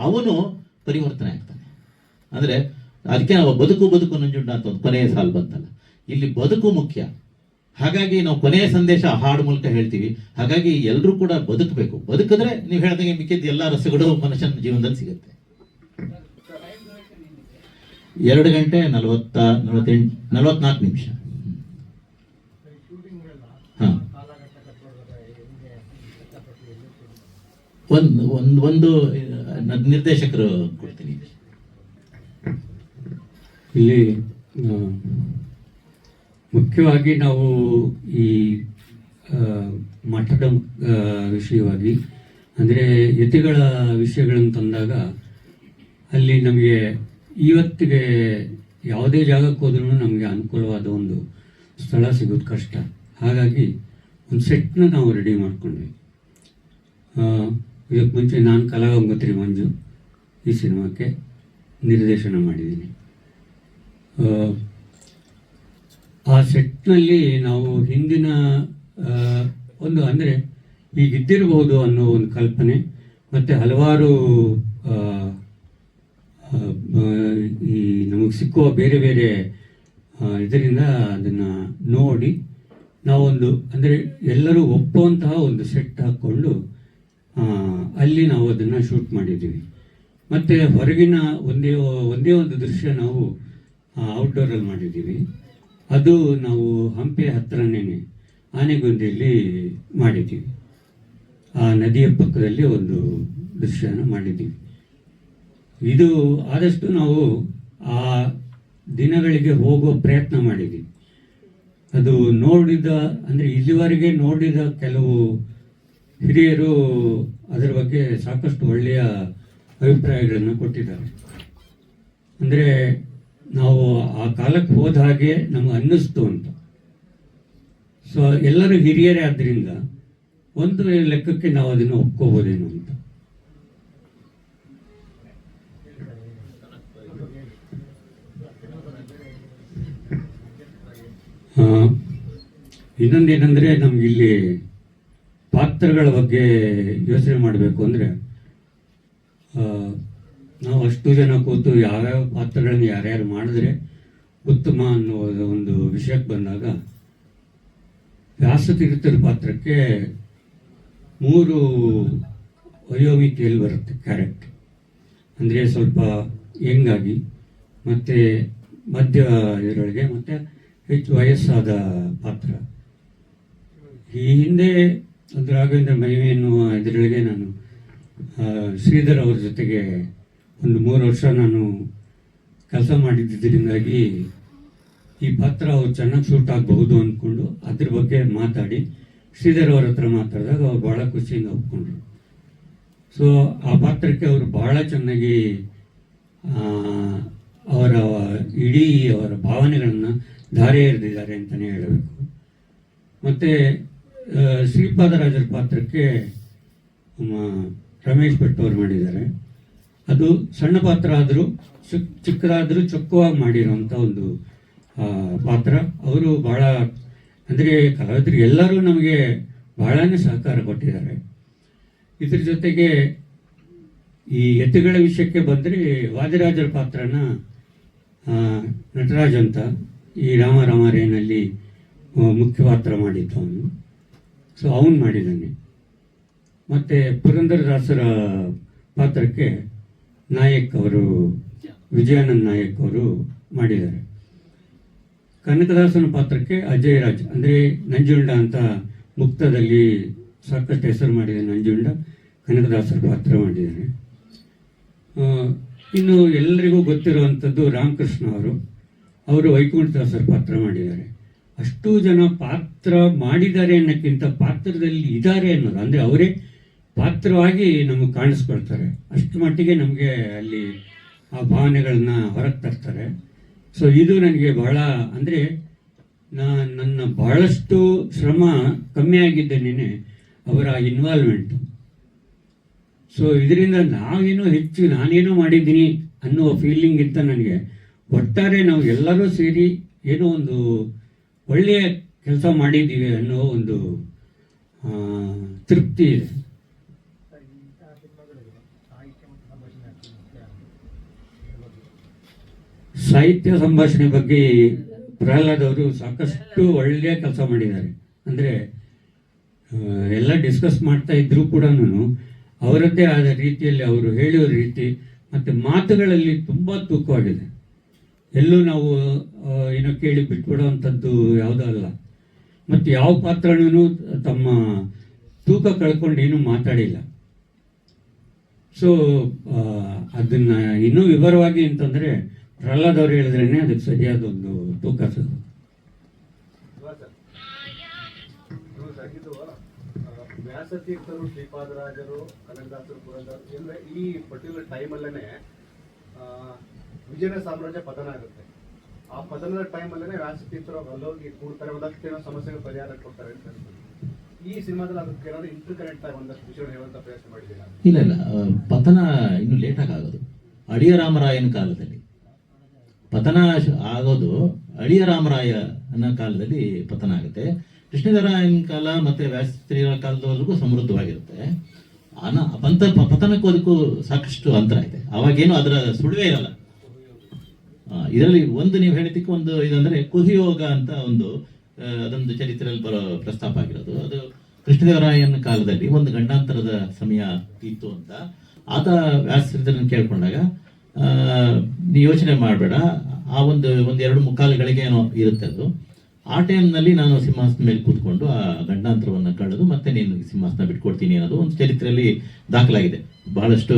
ಅವನು ಪರಿವರ್ತನೆ ಆಗ್ತಾನೆ. ಅಂದ್ರೆ ಅದಕ್ಕೆ ನಾವು ಬದುಕು ನಂಜುಂಡ ಅಂತ ಒಂದು ಕೊನೆಯ ಸಾಲು ಬಂತಲ್ಲ, ಇಲ್ಲಿ ಬದುಕು ಮುಖ್ಯ. ಹಾಗಾಗಿ ನಾವು ಕೊನೆಯ ಸಂದೇಶ ಹಾಡು ಮೂಲಕ ಹೇಳ್ತೀವಿ. ಹಾಗಾಗಿ ಎಲ್ಲರೂ ಕೂಡ ಬದುಕಬೇಕು. ಬದುಕಿದ್ರೆ ನೀವು ಹೇಳ್ದಂಗೆ ಮಿಕ್ಕಿದ ಎಲ್ಲ ರಸಗಳು ಮನುಷ್ಯನ ಜೀವನದಲ್ಲಿ ಸಿಗುತ್ತೆ. 2 ಗಂಟೆ 44 ನಿಮಿಷ. ಹಾ, ಒಂದು ನಿರ್ದೇಶಕರು ಕೊಡ್ತೀನಿ. ಇಲ್ಲಿ ಮುಖ್ಯವಾಗಿ ನಾವು ಈ ಮಠದ ವಿಷಯವಾಗಿ, ಅಂದರೆ ಯತಿಗಳ ವಿಷಯಗಳನ್ನು ತಂದಾಗ ಅಲ್ಲಿ ನಮಗೆ ಇವತ್ತಿಗೆ ಯಾವುದೇ ಜಾಗಕ್ಕೆ ಹೋದ್ರೂ ನಮಗೆ ಅನುಕೂಲವಾದ ಒಂದು ಸ್ಥಳ ಸಿಗೋದು ಕಷ್ಟ. ಹಾಗಾಗಿ ಒಂದು ಸೆಟ್ನ ನಾವು ರೆಡಿ ಮಾಡ್ಕೊಂಡ್ವಿ. ಇದಕ್ಕೆ ಮುಂಚೆ ನಾನು ಕಲಾಗಂಗೋತ್ರಿ ಮಂಜು ಈ ಸಿನಿಮಾಕ್ಕೆ ನಿರ್ದೇಶನ ಮಾಡಿದ್ದೀನಿ. ಆ ಸೆಟ್ನಲ್ಲಿ ನಾವು ಹಿಂದಿನ ಒಂದು ಅಂದರೆ ಹೀಗಿದ್ದಿರಬಹುದು ಅನ್ನೋ ಒಂದು ಕಲ್ಪನೆ, ಮತ್ತು ಹಲವಾರು ಈ ನಮಗೆ ಸಿಕ್ಕುವ ಬೇರೆ ಬೇರೆ ಇದರಿಂದ ಅದನ್ನು ನೋಡಿ ನಾವೊಂದು ಅಂದರೆ ಎಲ್ಲರೂ ಒಪ್ಪುವಂತಹ ಒಂದು ಸೆಟ್ ಹಾಕ್ಕೊಂಡು ಅಲ್ಲಿ ನಾವು ಅದನ್ನು ಶೂಟ್ ಮಾಡಿದ್ದೀವಿ. ಮತ್ತು ಹೊರಗಿನ ಒಂದೇ ಒಂದು ದೃಶ್ಯ ನಾವು ಔಟ್ಡೋರಲ್ಲಿ ಮಾಡಿದ್ದೀವಿ. ಅದು ನಾವು ಹಂಪೆ ಹತ್ತಿರನೇ ಆನೆಗೊಂದಿಯಲ್ಲಿ ಮಾಡಿದ್ದೀವಿ. ಆ ನದಿಯ ಪಕ್ಕದಲ್ಲಿ ಒಂದು ದೃಶ್ಯನ ಮಾಡಿದ್ದೀವಿ. ಇದು ಆದಷ್ಟು ನಾವು ಆ ದಿನಗಳಿಗೆ ಹೋಗೋ ಪ್ರಯತ್ನ ಮಾಡಿದ್ದೀವಿ. ಅದು ನೋಡಿದ ಅಂದರೆ ಇಲ್ಲಿವರೆಗೆ ನೋಡಿದ ಕೆಲವು ಹಿರಿಯರು ಅದರ ಬಗ್ಗೆ ಸಾಕಷ್ಟು ಒಳ್ಳೆಯ ಅಭಿಪ್ರಾಯಗಳನ್ನು ಕೊಟ್ಟಿದ್ದಾರೆ. ಅಂದರೆ ನಾವು ಆ ಕಾಲಕ್ಕೆ ಹೋದ ಹಾಗೆ ನಮಗೆ ಅನ್ನಿಸ್ತು ಅಂತ. ಸೊ ಎಲ್ಲರೂ ಹಿರಿಯರೇ ಆದ್ದರಿಂದ ಒಂದು ಲೆಕ್ಕಕ್ಕೆ ನಾವು ಅದನ್ನು ಒಪ್ಕೋಬೋದೇನೋ ಅಂತ. ಇನ್ನೊಂದೇನೆಂದರೆ ನಮಗಿಲ್ಲಿ ಪಾತ್ರಗಳ ಬಗ್ಗೆ ಯೋಚನೆ ಮಾಡಬೇಕು ಅಂದರೆ ನಾವು ಅಷ್ಟು ಜನ ಕೂತು ಯಾವ್ಯಾವ ಪಾತ್ರಗಳನ್ನು ಯಾರ್ಯಾರು ಮಾಡಿದ್ರೆ ಉತ್ತಮ ಅನ್ನೋ ಒಂದು ವಿಷಯಕ್ಕೆ ಬಂದಾಗ ವ್ಯಾಸತೀರ್ಥರ ಪಾತ್ರಕ್ಕೆ 3 ವಯೋಮಿತಿಯಲ್ಲಿ ಬರುತ್ತೆ ಕ್ಯಾರೆಕ್ಟರ್. ಅಂದರೆ ಸ್ವಲ್ಪ ಯಂಗಾಗಿ, ಮತ್ತು ಮಧ್ಯ ಇದರೊಳಗೆ, ಮತ್ತು ಹೆಚ್ಚು ವಯಸ್ಸಾದ ಪಾತ್ರ. ಈ ಹಿಂದೆ ಒಂದು ರಾಘವೇಂದ್ರ ಮಹಿಮೆ ಎನ್ನುವ ಇದರೊಳಗೆ ನಾನು ಶ್ರೀಧರ್ ಅವ್ರ ಜೊತೆಗೆ ಒಂದು 3 ವರ್ಷ ನಾನು ಕೆಲಸ ಮಾಡಿದ್ದರಿಂದಾಗಿ ಈ ಪಾತ್ರ ಅವ್ರು ಚೆನ್ನಾಗಿ ಶೂಟ್ ಆಗಬಹುದು ಅಂದ್ಕೊಂಡು ಅದ್ರ ಬಗ್ಗೆ ಮಾತಾಡಿ ಶ್ರೀಧರ್ ಅವ್ರ ಹತ್ರ ಮಾತಾಡಿದಾಗ ಅವ್ರು ಭಾಳ ಖುಷಿಯಿಂದ ಒಪ್ಕೊಂಡ್ರು. ಸೊ ಆ ಪಾತ್ರಕ್ಕೆ ಅವರು ಭಾಳ ಚೆನ್ನಾಗಿ ಅವರ ಭಾವನೆಗಳನ್ನು ಧಾರೆ ಎರೆದಿದ್ದಾರೆ ಅಂತಲೇ ಹೇಳಬೇಕು. ಮತ್ತು ಶ್ರೀಪಾದರಾಜರ ಪಾತ್ರಕ್ಕೆ ರಮೇಶ್ ಭಟ್ ಅವರು ಮಾಡಿದ್ದಾರೆ. ಅದು ಸಣ್ಣ ಪಾತ್ರ ಆದರೂ ಚಿಕ್ಕದಾದರೂ ಚೊಕ್ಕವಾಗಿ ಮಾಡಿರೋಂಥ ಒಂದು ಪಾತ್ರ. ಅವರು ಭಾಳ ಅಂದರೆ ಕಲಾವಿದರು ಎಲ್ಲರೂ ನಮಗೆ ಬಹಳನೇ ಸಹಕಾರ ಕೊಟ್ಟಿದ್ದಾರೆ. ಇದ್ರ ಜೊತೆಗೆ ಈ ಎತ್ತುಗಳ ವಿಷಯಕ್ಕೆ ಬಂದರೆ ವಾದಿರಾಜರ ಪಾತ್ರನ ನಟರಾಜ್ ಅಂತ ಈ ರಾಮರೇನಲ್ಲಿ ಮುಖ್ಯ ಪಾತ್ರ ಮಾಡಿದ್ದು ಅವನು. ಸೊ ಅವನು ಮಾಡಿದ್ದಾನೆ. ಮತ್ತು ಪುರಂದರದಾಸರ ಪಾತ್ರಕ್ಕೆ ನಾಯಕ್ ಅವರು, ವಿಜಯಾನಂದ್ ನಾಯಕ್ ಅವರು ಮಾಡಿದ್ದಾರೆ. ಕನಕದಾಸನ ಪಾತ್ರಕ್ಕೆ ಅಜಯ್ ರಾಜ್, ಅಂದರೆ ನಂಜುಂಡ ಅಂತ ಮುಕ್ತದಲ್ಲಿ ಸಾಕಷ್ಟು ಹೆಸರು ಮಾಡಿದ ನಂಜುಂಡ ಕನಕದಾಸರ ಪಾತ್ರ ಮಾಡಿದ್ದಾರೆ. ಇನ್ನು ಎಲ್ಲರಿಗೂ ಗೊತ್ತಿರುವಂಥದ್ದು ರಾಮಕೃಷ್ಣ ಅವರು ವೈಕುಂಠದಾಸರ ಪಾತ್ರ ಮಾಡಿದ್ದಾರೆ. ಅಷ್ಟು ಜನ ಪಾತ್ರ ಮಾಡಿದ್ದಾರೆ ಅನ್ನೋಕ್ಕಿಂತ ಪಾತ್ರದಲ್ಲಿ ಇದ್ದಾರೆ ಅನ್ನೋದು, ಅಂದರೆ ಅವರೇ ಪಾತ್ರವಾಗಿ ನಮಗೆ ಕಾಣಿಸ್ಕೊಳ್ತಾರೆ. ಅಷ್ಟು ಮಟ್ಟಿಗೆ ನಮಗೆ ಅಲ್ಲಿ ಆ ಭಾವನೆಗಳನ್ನ ಹೊರಗೆ ತರ್ತಾರೆ. ಸೊ ಇದು ನನಗೆ ಬಹಳ, ಅಂದರೆ ನನ್ನ ಬಹಳಷ್ಟು ಶ್ರಮ ಕಮ್ಮಿ ಆಗಿದ್ದೇನೆ ಅವರ ಇನ್ವಾಲ್ವ್ಮೆಂಟು. ಸೊ ಇದರಿಂದ ನಾನೇನೋ ಮಾಡಿದ್ದೀನಿ ಅನ್ನುವ ಫೀಲಿಂಗಿಂತ ನನಗೆ ಒಟ್ಟಾರೆ ನಾವು ಎಲ್ಲರೂ ಸೇರಿ ಏನೋ ಒಂದು ಒಳ್ಳೆಯ ಕೆಲಸ ಮಾಡಿದ್ದೀವಿ ಅನ್ನೋ ಒಂದು ತೃಪ್ತಿ ಇದೆ. ಸಾಹಿತ್ಯ ಸಂಭಾಷಣೆ ಬಗ್ಗೆ ಪ್ರಹ್ಲಾದ್ ಅವರು ಸಾಕಷ್ಟು ಒಳ್ಳೆಯ ಕೆಲಸ ಮಾಡಿದ್ದಾರೆ. ಅಂದರೆ ಎಲ್ಲ ಡಿಸ್ಕಸ್ ಮಾಡ್ತಾ ಇದ್ರೂ ಕೂಡ ಅವರದ್ದೇ ಆದ ರೀತಿಯಲ್ಲಿ ಅವರು ಹೇಳುವ ರೀತಿ ಮತ್ತು ಮಾತುಗಳಲ್ಲಿ ತುಂಬ ತೂಕವಾಗಿದೆ. ಎಲ್ಲೂ ನಾವು ಏನೋ ಕೇಳಿ ಬಿಟ್ಬಿಡೋವಂಥದ್ದು ಯಾವುದೂ ಅಲ್ಲ. ಮತ್ತು ಯಾವ ಪಾತ್ರನೂ ತಮ್ಮ ತೂಕ ಕಳ್ಕೊಂಡು ಏನೂ ಮಾತಾಡಿಲ್ಲ. ಸೊ ಅದನ್ನು ಇನ್ನೂ ವಿವರವಾಗಿ ಅಂತಂದರೆ ಪ್ರಹ್ಲಾದ್ ಅವರು ಹೇಳಿದ್ರೇ ಅದಕ್ಕೆ ಸರಿಯಾದ ಒಂದು ತೂಕ ಸರ್. ವ್ಯಾಸತೀರ್ಥರು, ಶ್ರೀಪಾದರಾಜರು, ಕನಕದಾಸರು, ಪುರಂದರ ಅಂದರೆ ಈ ಪರ್ಟಿಕ್ಯುಲರ್ ಟೈಮಲ್ಲೇ ವಿಜಯನಗರ ಸಾಮ್ರಾಜ್ಯ ಪತನ ಆಗುತ್ತೆ. ಆ ಪತನದ ಟೈಮಲ್ಲೇ ವ್ಯಾಸತೀರ್ಥರು ಅಲ್ಲೋಗಿ ಕೂಡ್ತಾರೆ, ಒಂದಷ್ಟು ಏನೋ ಸಮಸ್ಯೆಗಳು ಪರಿಹಾರ ಕೊಡ್ತಾರೆ ಅಂತ ಅನ್ಸುತ್ತೆ. ಈ ಸಿನಿಮಾದಲ್ಲಿ ಅದಕ್ಕೆ ಏನಾದ್ರು ಇಂಟರ್ ಕನೆಕ್ಟ್ ಆಗಿ ಒಂದಷ್ಟು ವಿಷಯ ಹೇಳುವಂಥ ಪ್ರಯತ್ನ ಮಾಡಿದ್ದೀರಾ? ಇಲ್ಲ, ಪತನ ಇನ್ನು ಲೇಟಾಗಿ ಆಗೋದು. ಅಳಿಯ ರಾಮರಾಯನ ಕಾಲದಲ್ಲಿ ಪತನ ಆಗೋದು, ಅಳಿಯ ರಾಮರಾಯನ ಕಾಲದಲ್ಲಿ ಪತನ ಆಗುತ್ತೆ. ಕೃಷ್ಣದೇವರಾಯನ ಕಾಲ ಮತ್ತು ವ್ಯಾಸತೀರ್ಥರ ಕಾಲದವರೆಗೂ ಸಮೃದ್ಧವಾಗಿರುತ್ತೆ. ಪತನಕ್ಕೂ ಅದಕ್ಕೂ ಸಾಕಷ್ಟು ಅಂತರ ಇದೆ. ಅವಾಗೇನು ಅದರ ಸುಳಿವೇ ಇರಲ್ಲ. ಇದರಲ್ಲಿ ಒಂದು ನೀವು ಹೇಳಿದ್ದಕ್ಕೆ ಒಂದು ಇದಂದರೆ ಕುಹಿಯೋಗ ಅಂತ ಒಂದು ಅದೊಂದು ಚರಿತ್ರೆಯಲ್ಲಿ ಬರೋ ಪ್ರಸ್ತಾಪ ಆಗಿರೋದು. ಅದು ಕೃಷ್ಣದೇವರಾಯನ ಕಾಲದಲ್ಲಿ ಒಂದು ಗಂಡಾಂತರದ ಸಮಯ ಇತ್ತು ಅಂತ ಆತ ವ್ಯಾಸರಿದ್ದರನ್ನು ಕೇಳ್ಕೊಂಡಾಗ, ನೀ ಯೋಚನೆ ಮಾಡಬೇಡ, ಆ ಒಂದು 2-3 ಗಳಿಗೆ ಏನೋ ಇರುತ್ತೆ ಅದು, ಆ ಟೈಮ್ನಲ್ಲಿ ನಾನು ಸಿಂಹಾಸನ ಮೇಲೆ ಕೂತ್ಕೊಂಡು ಆ ಗಂಡಾಂತರವನ್ನು ಕಳೆದು ಮತ್ತೆ ನೀನು ಸಿಂಹಾಸನ ಬಿಟ್ಕೊಡ್ತೀನಿ ಅನ್ನೋದು ಒಂದು ಚರಿತ್ರೆಯಲ್ಲಿ ದಾಖಲಾಗಿದೆ. ಬಹಳಷ್ಟು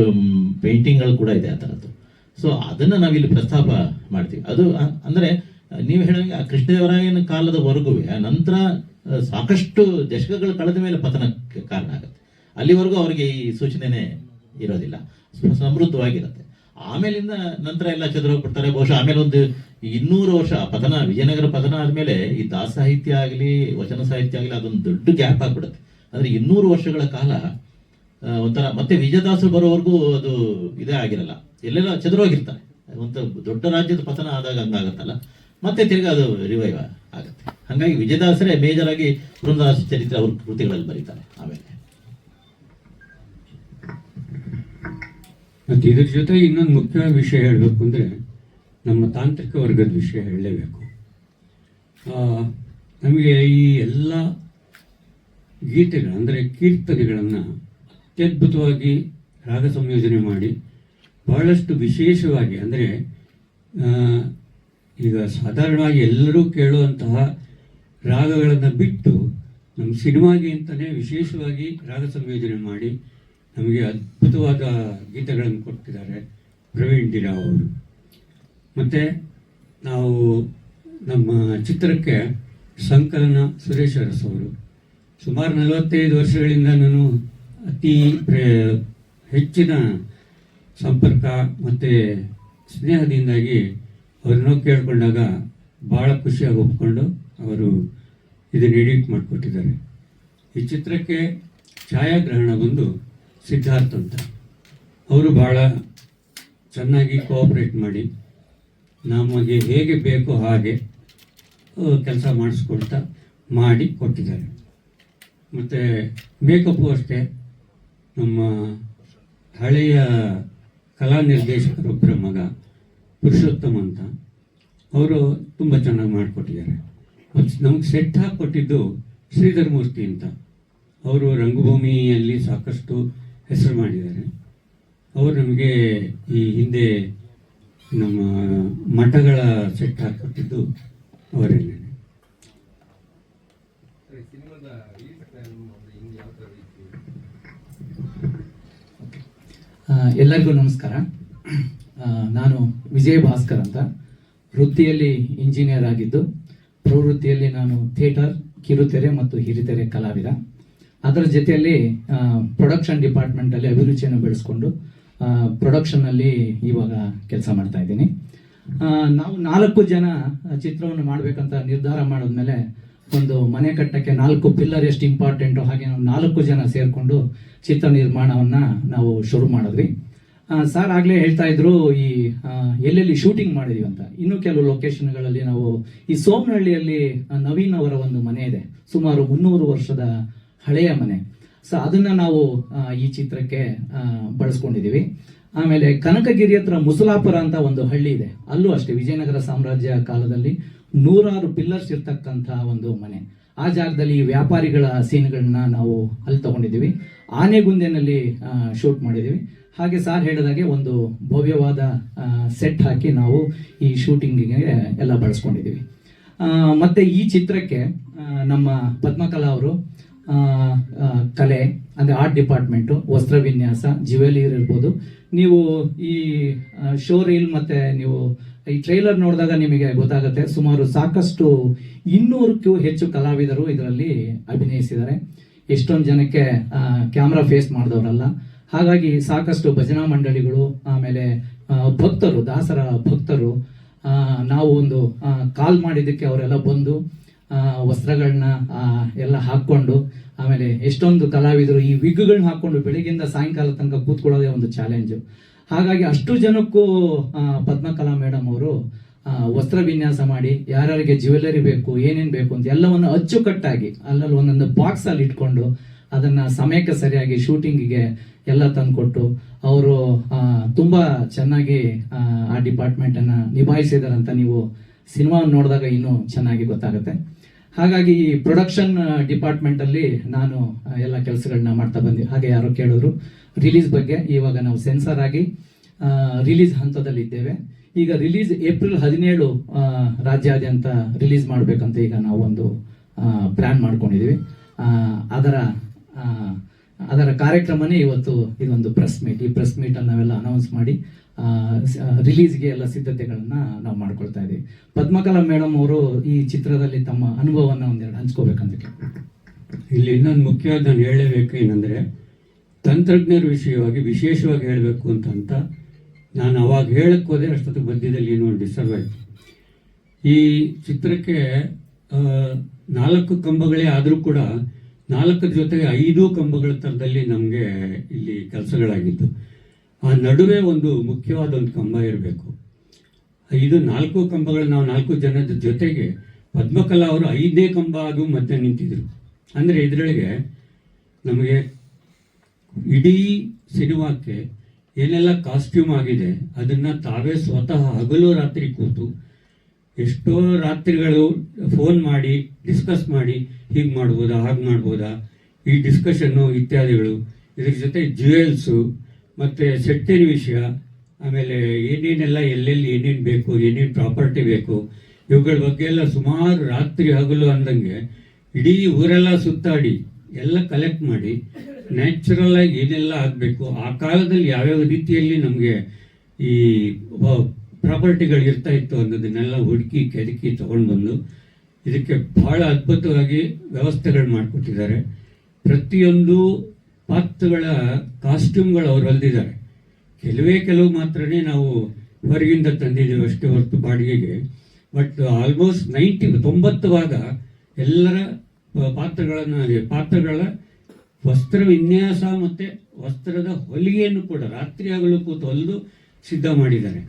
ಪೇಂಟಿಂಗ್ಗಳು ಕೂಡ ಇದೆ ಆ ಥರದ್ದು. ಸೊ ಅದನ್ನು ನಾವಿಲ್ಲಿ ಪ್ರಸ್ತಾಪ ಮಾಡ್ತೀವಿ. ಅದು ಅಂದರೆ ನೀವು ಹೇಳಿದಂಗೆ ಆ ಕೃಷ್ಣದೇವರಾಯನ ಕಾಲದವರೆಗೂ ನಂತರ ಸಾಕಷ್ಟು ದಶಕಗಳು ಕಳೆದ ಮೇಲೆ ಪತನಕ್ಕೆ ಕಾರಣ ಆಗುತ್ತೆ. ಅಲ್ಲಿವರೆಗೂ ಅವರಿಗೆ ಈ ಸೂಚನೆನೇ ಇರೋದಿಲ್ಲ, ಸಮೃದ್ಧವಾಗಿರುತ್ತೆ. ಆಮೇಲಿಂದ ನಂತರ ಎಲ್ಲ ಚದುರೋಗ್ಬಿಡ್ತಾರೆ. ಬಹುಶಃ ಆಮೇಲೆ ಒಂದು 200 ವರ್ಷ ಪತನ, ವಿಜಯನಗರ ಪತನ ಆದಮೇಲೆ ಈ ದಾಸ ಸಾಹಿತ್ಯ ಆಗಲಿ ವಚನ ಸಾಹಿತ್ಯ ಆಗಲಿ ಅದೊಂದು ದೊಡ್ಡ ಗ್ಯಾಪ್ ಆಗ್ಬಿಡುತ್ತೆ. ಅಂದರೆ 200 ವರ್ಷಗಳ ಕಾಲ ಒಂಥರ ಮತ್ತೆ ವಿಜಯದಾಸರು ಬರೋವರೆಗೂ ಅದು ಇದೇ ಆಗಿರಲ್ಲ, ಎಲ್ಲೆಲ್ಲ ಚದುರೋಗಿರ್ತಾರೆ. ಒಂದು ದೊಡ್ಡ ರಾಜ್ಯದ ಪತನ ಆದಾಗ ಹಂಗಾಗತ್ತಲ್ಲ, ಮತ್ತೆ ತಿರ್ಗಿ ಅದು ರಿವೈವ್ ಆಗುತ್ತೆ. ಹಾಗಾಗಿ ವಿಜಯದಾಸರೇ ಮೇಜರ್ ಆಗಿ ಪುರಂದರದಾಸ ಚರಿತ್ರೆ ಅವ್ರ ಕೃತಿಗಳಲ್ಲಿ ಬರೀತಾರೆ. ಆಮೇಲೆ ಮತ್ತು ಇದ್ರ ಜೊತೆ ಇನ್ನೊಂದು ಮುಖ್ಯವಾದ ವಿಷಯ ಹೇಳಬೇಕು ಅಂದರೆ ನಮ್ಮ ತಾಂತ್ರಿಕ ವರ್ಗದ ವಿಷಯ ಹೇಳಲೇಬೇಕು. ನಮಗೆ ಈ ಎಲ್ಲ ಗೀತೆಗಳು ಅಂದರೆ ಕೀರ್ತನೆಗಳನ್ನು ಅತ್ಯದ್ಭುತವಾಗಿ ರಾಗ ಸಂಯೋಜನೆ ಮಾಡಿ ಬಹಳಷ್ಟು ವಿಶೇಷವಾಗಿ, ಅಂದರೆ ಈಗ ಸಾಧಾರಣವಾಗಿ ಎಲ್ಲರೂ ಕೇಳುವಂತಹ ರಾಗಗಳನ್ನು ಬಿಟ್ಟು ನಮ್ಮ ಸಿನಿಮಾಗೆ ಅಂತಲೇ ವಿಶೇಷವಾಗಿ ರಾಗ ಸಂಯೋಜನೆ ಮಾಡಿ ನಮಗೆ ಅದ್ಭುತವಾದ ಗೀತೆಗಳನ್ನು ಕೊಟ್ಟಿದ್ದಾರೆ ಪ್ರವೀಣ್ ಡಿರಾವ್ ಅವರು. ಮತ್ತು ನಾವು ನಮ್ಮ ಚಿತ್ರಕ್ಕೆ ಸಂಕಲನ ಸುರೇಶ್ ಅರಸ್ ಅವರು. ಸುಮಾರು 45 ವರ್ಷಗಳಿಂದ ನಾನು ಅತಿ ಹೆಚ್ಚಿನ ಸಂಪರ್ಕ ಮತ್ತು ಸ್ನೇಹದಿಂದಾಗಿ ಅವ್ರನ್ನೋ ಕೇಳಿಕೊಂಡಾಗ ಭಾಳ ಖುಷಿಯಾಗಿ ಒಪ್ಕೊಂಡು ಅವರು ಇದನ್ನು ಎಡಿಟ್ ಮಾಡಿಕೊಟ್ಟಿದ್ದಾರೆ. ಈ ಚಿತ್ರಕ್ಕೆ ಛಾಯಾಗ್ರಹಣ ಬಂದು ಸಿದ್ಧಾರ್ಥ್ ಅಂತ, ಅವರು ಭಾಳ ಚೆನ್ನಾಗಿ ಕೋಆಪ್ರೇಟ್ ಮಾಡಿ ನಮಗೆ ಹೇಗೆ ಬೇಕೋ ಹಾಗೆ ಕೆಲಸ ಮಾಡಿಸ್ಕೊಳ್ತಾ ಮಾಡಿ ಕೊಟ್ಟಿದ್ದಾರೆ. ಮತ್ತು ಮೇಕಪ್ಪು ಅಷ್ಟೇ, ನಮ್ಮ ಹಳೆಯ ಕಲಾ ನಿರ್ದೇಶಕರೊಬ್ಬರ ಮಗ ಪುರುಷೋತ್ತಮ ಅಂತ, ಅವರು ತುಂಬ ಚೆನ್ನಾಗಿ ಮಾಡಿಕೊಟ್ಟಿದ್ದಾರೆ. ಮತ್ತು ನಮಗೆ ಸೆಟ್ ಹಾಕಿಕೊಟ್ಟಿದ್ದು ಶ್ರೀಧರ್ ಮೂರ್ತಿ ಅಂತ, ಅವರು ರಂಗಭೂಮಿಯಲ್ಲಿ ಸಾಕಷ್ಟು ಹೆಸರು ಮಾಡಿದ್ದಾರೆ. ಅವರು ನಮಗೆ ಈ ಹಿಂದೆ ನಮ್ಮ ಮಠಗಳ ಸೆಟ್ ಹಾಕಿಕೊಟ್ಟಿದ್ದು ಅವರೇನೆ. ಎಲ್ಲರಿಗೂ ನಮಸ್ಕಾರ. ನಾನು ವಿಜಯ್ ಭಾಸ್ಕರ್ ಅಂತ, ವೃತ್ತಿಯಲ್ಲಿ ಇಂಜಿನಿಯರ್ ಆಗಿದ್ದು, ಪ್ರವೃತ್ತಿಯಲ್ಲಿ ನಾನು ಥಿಯೇಟರ್, ಕಿರುತೆರೆ ಮತ್ತು ಹಿರಿತೆರೆ ಕಲಾವಿದ. ಅದರ ಜೊತೆಯಲ್ಲಿ ಪ್ರೊಡಕ್ಷನ್ ಡಿಪಾರ್ಟ್ಮೆಂಟಲ್ಲಿ ಅಭಿರುಚಿಯನ್ನು ಬೆಳೆಸ್ಕೊಂಡು ಪ್ರೊಡಕ್ಷನ್ನಲ್ಲಿ ಇವಾಗ ಕೆಲಸ ಮಾಡ್ತಾ ಇದ್ದೀನಿ. ನಾವು 4 ಜನ ಚಿತ್ರವನ್ನು ಮಾಡಬೇಕಂತ ನಿರ್ಧಾರ ಮಾಡಿದ್ಮೇಲೆ ಒಂದು ಮನೆ ಕಟ್ಟಕ್ಕೆ 4 ಪಿಲ್ಲರ್ ಎಷ್ಟು ಇಂಪಾರ್ಟೆಂಟು, ಹಾಗೆ ನಾವು 4 ಜನ ಸೇರಿಕೊಂಡು ಚಿತ್ರ ನಿರ್ಮಾಣವನ್ನು ನಾವು ಶುರು ಮಾಡಿದ್ವಿ. ಸರ್ ಆಗಲೇ ಹೇಳ್ತಾ ಇದ್ರು ಈ ಎಲ್ಲೆಲ್ಲಿ ಶೂಟಿಂಗ್ ಮಾಡಿದೀವಿ ಅಂತ. ಇನ್ನು ಕೆಲವು ಲೊಕೇಶನ್ಗಳಲ್ಲಿ ನಾವು ಈ ಸೋಮನಹಳ್ಳಿಯಲ್ಲಿ ನವೀನ್ ಅವರ ಒಂದು ಮನೆ ಇದೆ, ಸುಮಾರು 300 ವರ್ಷದ ಹಳೆಯ ಮನೆ. ಸೊ ಅದನ್ನು ನಾವು ಈ ಚಿತ್ರಕ್ಕೆ ಬಳಸ್ಕೊಂಡಿದ್ದೀವಿ. ಆಮೇಲೆ ಕನಕಗಿರಿ ಹತ್ರ ಮುಸಲಾಪುರ ಅಂತ ಒಂದು ಹಳ್ಳಿ ಇದೆ, ಅಲ್ಲೂ ಅಷ್ಟೇ ವಿಜಯನಗರ ಸಾಮ್ರಾಜ್ಯ ಕಾಲದಲ್ಲಿ 100 ಪಿಲ್ಲರ್ಸ್ ಇರ್ತಕ್ಕಂಥ ಒಂದು ಮನೆ. ಆ ಜಾಗದಲ್ಲಿ ವ್ಯಾಪಾರಿಗಳ ಸೀನ್ಗಳನ್ನ ನಾವು ಅಲ್ಲಿ ತಗೊಂಡಿದ್ದೀವಿ. ಆನೆಗುಂದಿನಲ್ಲಿ ಶೂಟ್ ಮಾಡಿದ್ದೀವಿ. ಹಾಗೆ ಸಾರ್ ಹೇಳಿದಾಗೆ ಒಂದು ಭವ್ಯವಾದ ಸೆಟ್ ಹಾಕಿ ನಾವು ಈ ಶೂಟಿಂಗಿಗೆ ಎಲ್ಲ ಬಳಸ್ಕೊಂಡಿದ್ದೀವಿ. ಮತ್ತು ಈ ಚಿತ್ರಕ್ಕೆ ನಮ್ಮ ಪದ್ಮಕಲಾ ಅವರು ಕಲೆ ಅಂದರೆ ಆರ್ಟ್ ಡಿಪಾರ್ಟ್ಮೆಂಟು, ವಸ್ತ್ರ ವಿನ್ಯಾಸ, ಜ್ಯುವೆಲರಿ ಇರ್ಬೋದು. ನೀವು ಈ ಶೋ ರೀಲ್ ಮತ್ತು ನೀವು ಈ ಟ್ರೈಲರ್ ನೋಡಿದಾಗ ನಿಮಗೆ ಗೊತ್ತಾಗುತ್ತೆ, ಸುಮಾರು ಸಾಕಷ್ಟು 200ಕ್ಕೂ ಹೆಚ್ಚು ಕಲಾವಿದರು ಇದರಲ್ಲಿ ಅಭಿನಯಿಸಿದ್ದಾರೆ. ಎಷ್ಟೊಂದು ಜನಕ್ಕೆ ಕ್ಯಾಮ್ರಾ ಫೇಸ್ ಮಾಡಿದವರಲ್ಲ. ಹಾಗಾಗಿ ಸಾಕಷ್ಟು ಭಜನಾ ಮಂಡಳಿಗಳು, ಆಮೇಲೆ ಭಕ್ತರು, ದಾಸರ ಭಕ್ತರು, ನಾವು ಒಂದು ಕಾಲ್ ಮಾಡಿದ್ದಕ್ಕೆ ಅವರೆಲ್ಲ ಬಂದು ವಸ್ತ್ರಗಳನ್ನ ಎಲ್ಲ ಹಾಕ್ಕೊಂಡು, ಆಮೇಲೆ ಎಷ್ಟೊಂದು ಕಲಾವಿದರು ಈ ವಿಗ್ಗಳನ್ನ ಹಾಕ್ಕೊಂಡು ಬೆಳಗ್ಗಿಂದ ಸಾಯಂಕಾಲ ತನಕ ಕೂತ್ಕೊಳ್ಳೋದೇ ಒಂದು ಚಾಲೆಂಜು. ಹಾಗಾಗಿ ಅಷ್ಟು ಜನಕ್ಕೂ ಪದ್ಮಕಲಾ ಮೇಡಮ್ ಅವರು ವಸ್ತ್ರ ವಿನ್ಯಾಸ ಮಾಡಿ ಯಾರ್ಯಾರಿಗೆ ಜ್ಯುವೆಲರಿ ಬೇಕು, ಏನೇನು ಬೇಕು ಅಂತ ಎಲ್ಲವನ್ನು ಅಚ್ಚುಕಟ್ಟಾಗಿ ಅಲ್ಲಲ್ಲಿ ಒಂದೊಂದು ಬಾಕ್ಸಲ್ಲಿ ಇಟ್ಕೊಂಡು ಅದನ್ನು ಸಮಯಕ್ಕೆ ಸರಿಯಾಗಿ ಶೂಟಿಂಗಿಗೆ ಎಲ್ಲ ತಂದುಕೊಟ್ಟು ಅವರು ತುಂಬ ಚೆನ್ನಾಗಿ ಆ ಡಿಪಾರ್ಟ್ಮೆಂಟನ್ನು ನಿಭಾಯಿಸಿದಾರಂತ ನೀವು ಸಿನಿಮಾವನ್ನು ನೋಡಿದಾಗ ಇನ್ನೂ ಚೆನ್ನಾಗಿ ಗೊತ್ತಾಗುತ್ತೆ. ಹಾಗಾಗಿ ಈ ಪ್ರೊಡಕ್ಷನ್ ಡಿಪಾರ್ಟ್ಮೆಂಟಲ್ಲಿ ನಾನು ಎಲ್ಲ ಕೆಲಸಗಳನ್ನ ಮಾಡ್ತಾ ಬಂದೆ. ಹಾಗೆ ಯಾರೋ ಕೇಳಿದ್ರು ರಿಲೀಸ್ ಬಗ್ಗೆ. ಇವಾಗ ನಾವು ಸೆನ್ಸರ್ ಆಗಿ ರಿಲೀಸ್ ಹಂತದಲ್ಲಿದ್ದೇವೆ. ಈಗ ರಿಲೀಸ್ ಏಪ್ರಿಲ್ 17 ರಾಜ್ಯಾದ್ಯಂತ ರಿಲೀಸ್ ಮಾಡಬೇಕಂತ ಈಗ ನಾವು ಒಂದು ಪ್ಲ್ಯಾನ್ ಮಾಡ್ಕೊಂಡಿದ್ದೀವಿ. ಅದರ ಕಾರ್ಯಕ್ರಮನೇ ಇವತ್ತು ಇದೊಂದು ಪ್ರೆಸ್ ಮೀಟ್. ಈ ಪ್ರೆಸ್ ಮೀಟಲ್ಲಿ ನಾವೆಲ್ಲ ಅನೌನ್ಸ್ ಮಾಡಿ ರಿಲೀಸ್ಗೆ ಎಲ್ಲ ಸಿದ್ಧತೆಗಳನ್ನು ನಾವು ಮಾಡ್ಕೊಳ್ತಾ ಇದ್ದೀವಿ. ಪದ್ಮಕಲಾ ಮೇಡಮ್ ಅವರು ಈ ಚಿತ್ರದಲ್ಲಿ ತಮ್ಮ ಅನುಭವವನ್ನು ಒಂದೆರಡು ಹಂಚ್ಕೋಬೇಕಂತ ಕೇಳ್ತೀನಿ. ಇಲ್ಲಿ ಇನ್ನೊಂದು ಮುಖ್ಯವಾದ ನಾನು ಹೇಳಲೇಬೇಕು ಏನಂದರೆ, ತಂತ್ರಜ್ಞರ ವಿಶೇಷವಾಗಿ ಹೇಳಬೇಕು ಅಂತ ನಾನು ಅವಾಗ ಹೇಳಕ್ಕೆ ಹೋದೆ, ಅಷ್ಟೊತ್ತು ಮಧ್ಯದಲ್ಲಿ ಏನೋ ಡಿಸ್ಟರ್ಬ್ ಆಯಿತು. ಈ ಚಿತ್ರಕ್ಕೆ 4 ಕಂಬಗಳೇ ಆದರೂ ಕೂಡ 4 ಜೊತೆಗೆ 5 ಕಂಬಗಳ ಥರದಲ್ಲಿ ನಮಗೆ ಇಲ್ಲಿ ಕೆಲಸಗಳಾಗಿದ್ದು. ಆ ನಡುವೆ ಒಂದು ಮುಖ್ಯವಾದ ಒಂದು ಕಂಬ ಇರಬೇಕು. ಇದು 4 ಕಂಬಗಳು, ನಾವು 4 ಜನದ ಜೊತೆಗೆ ಪದ್ಮಕಲಾ ಅವರು 5ನೇ ಕಂಬ ಆಗೂ ಮಧ್ಯೆ ನಿಂತಿದ್ರು. ಅಂದರೆ ಇದರೊಳಗೆ ನಮಗೆ ಇಡೀ ಸಿನಿಮಾಕ್ಕೆ ಏನೆಲ್ಲ ಕಾಸ್ಟ್ಯೂಮ್ ಆಗಿದೆ ಅದನ್ನು ತಾವೇ ಸ್ವತಃ ಹಗಲು ರಾತ್ರಿ ಕೂತು ಎಷ್ಟೋ ರಾತ್ರಿಗಳು ಫೋನ್ ಮಾಡಿ ಡಿಸ್ಕಸ್ ಮಾಡಿ ಹೀಗೆ ಮಾಡ್ಬೋದಾ ಹಾಗೆ ಮಾಡ್ಬೋದಾ ಈ ಡಿಸ್ಕಷನ್ನು ಇತ್ಯಾದಿಗಳು. ಇದ್ರ ಜೊತೆ ಜ್ಯುವೆಲ್ಸು ಮತ್ತು ಸೆಟ್ಟಿನ ವಿಷಯ, ಆಮೇಲೆ ಏನೇನೆಲ್ಲ ಎಲ್ಲೆಲ್ಲಿ ಏನೇನು ಬೇಕು, ಏನೇನು ಪ್ರಾಪರ್ಟಿ ಬೇಕು, ಇವುಗಳ ಬಗ್ಗೆ ಎಲ್ಲ ಸುಮಾರು ರಾತ್ರಿ ಹಗಲು ಅಂದಂಗೆ ಇಡೀ ಊರೆಲ್ಲ ಸುತ್ತಾಡಿ ಎಲ್ಲ ಕಲೆಕ್ಟ್ ಮಾಡಿ ನ್ಯಾಚುರಲ್ ಆಗಿ ಏನೆಲ್ಲ ಆಗಬೇಕು, ಆ ಕಾಲದಲ್ಲಿ ಯಾವ್ಯಾವ ರೀತಿಯಲ್ಲಿ ನಮಗೆ ಈ ಪ್ರಾಪರ್ಟಿಗಳು ಇರ್ತಾ ಇತ್ತು ಅನ್ನೋದನ್ನೆಲ್ಲ ಹುಡುಕಿ ಕೆದಕಿ ತಗೊಂಡು ಬಂದು ಇದಕ್ಕೆ ಬಹಳ ಅದ್ಭುತವಾಗಿ ವ್ಯವಸ್ಥೆಗಳು ಮಾಡಿಕೊಟ್ಟಿದ್ದಾರೆ. ಪ್ರತಿಯೊಂದು ಪಾತ್ರಗಳ ಕಾಸ್ಟ್ಯೂಮ್ಗಳು ಅವ್ರು ಹೊಲಿದಿದ್ದಾರೆ. ಕೆಲವು ಮಾತ್ರನೇ ನಾವು ಹೊರಗಿಂದ ತಂದಿದ್ದೀವಿ ಅಷ್ಟೇ ಹೊರತು ಬಾಡಿಗೆಗೆ. ಬಟ್ ಆಲ್ಮೋಸ್ಟ್ 90 ಭಾಗ ಎಲ್ಲರ ಪಾತ್ರಗಳ ವಸ್ತ್ರ ವಿನ್ಯಾಸ ಮತ್ತು ವಸ್ತ್ರದ ಹೊಲಿಗೆಯನ್ನು ಕೂಡ ರಾತ್ರಿ ಹಗಲು ಕೂತು ಹೊಲಿದು ಸಿದ್ಧ ಮಾಡಿದ್ದಾರೆ.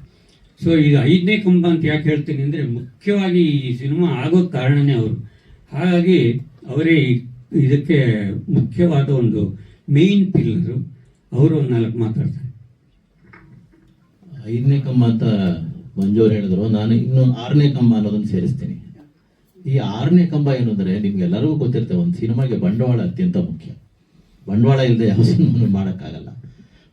ಸೊ ಇದು 5ನೇ ಕಂಬ ಅಂತ ಯಾಕೆ ಹೇಳ್ತೀನಿ ಅಂದರೆ, ಮುಖ್ಯವಾಗಿ ಈ ಸಿನಿಮಾ ಆಗೋ ಕಾರಣನೇ ಅವರು. ಹಾಗಾಗಿ ಅವರೇ ಇದಕ್ಕೆ ಮುಖ್ಯವಾದ ಒಂದು ಮೇನ್ ಪಿಲ್ಲರು. ಅವರು ಒಂದು 4 ಮಾತಾಡ್ತಾರೆ. 5ನೇ ಕಂಬ ಅಂತ ಮಂಜೂರು ಹೇಳಿದ್ರು, ನಾನು ಇನ್ನು 6ನೇ ಕಂಬ ಅನ್ನೋದನ್ನು ಸೇರಿಸ್ತೀನಿ. ಈ 6ನೇ ಕಂಬ ಏನು ಅಂದರೆ, ನಿಮ್ಗೆಲ್ಲರಿಗೂ ಗೊತ್ತಿರ್ತೇವೆ, ಒಂದು ಸಿನಿಮಾಗೆ ಬಂಡವಾಳ ಅತ್ಯಂತ ಮುಖ್ಯ. ಬಂಡವಾಳ ಇಲ್ಲದೆ ಯಾವ ಸಿನಿಮಾನು ಮಾಡೋಕ್ಕಾಗಲ್ಲ.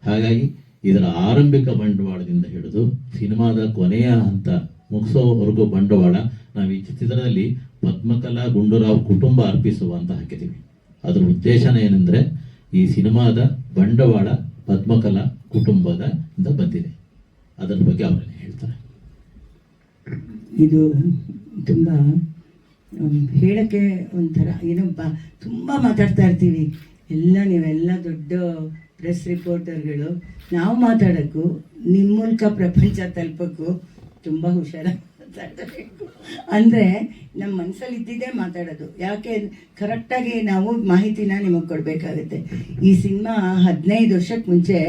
ಹಾಗಾಗಿ ಇದರ ಆರಂಭಿಕ ಬಂಡವಾಳದಿಂದ ಹಿಡಿದು ಸಿನಿಮಾದ ಕೊನೆಯ ಹಂತ ಮುಗಿಸೋವರೆಗೂ ಬಂಡವಾಳ ನಾವು ಈ ಚಿತ್ರದಲ್ಲಿ ಪದ್ಮಕಲಾ ಗುಂಡೂರಾವ್ ಕುಟುಂಬ ಅರ್ಪಿಸುವ ಅಂತ ಹಾಕಿದ್ದೀವಿ. ಅದರ ಉದ್ದೇಶನ ಏನೆಂದರೆ, ಈ ಸಿನಿಮಾದ ಬಂಡವಾಳ ಪದ್ಮಕಲಾ ಕುಟುಂಬದಿಂದ ಬಂದಿದೆ. ಅದರ ಬಗ್ಗೆ ಅವರೇ ಹೇಳ್ತಾರೆ. ಇದು ತುಂಬ ಹೇಳಕ್ಕೆ ಒಂಥರ ಏನೋ ತುಂಬ ಮಾತಾಡ್ತಾ ಇರ್ತೀವಿ ನೀವೆಲ್ಲ ದೊಡ್ಡ ಪ್ರೆಸ್ ರಿಪೋರ್ಟರ್ಗಳು. ನಾವು ಮಾತಾಡೋಕ್ಕೂ ನಿಮ್ಮ ಮೂಲಕ ಪ್ರಪಂಚ ತಲುಪೋಕ್ಕೂ ತುಂಬ ಹುಷಾರಾಗಿ ಮಾತಾಡಬೇಕು. ಅಂದರೆ ನಮ್ಮ ಮನಸ್ಸಲ್ಲಿ ಇದ್ದಿದ್ದೇ ಮಾತಾಡೋದು. ಯಾಕೆ ಕರೆಕ್ಟಾಗಿ ನಾವು ಮಾಹಿತಿನ ನಿಮಗೆ ಕೊಡಬೇಕಾಗುತ್ತೆ. ಈ ಸಿನಿಮಾ 15 ವರ್ಷಕ್ಕೆ ಮುಂಚೆ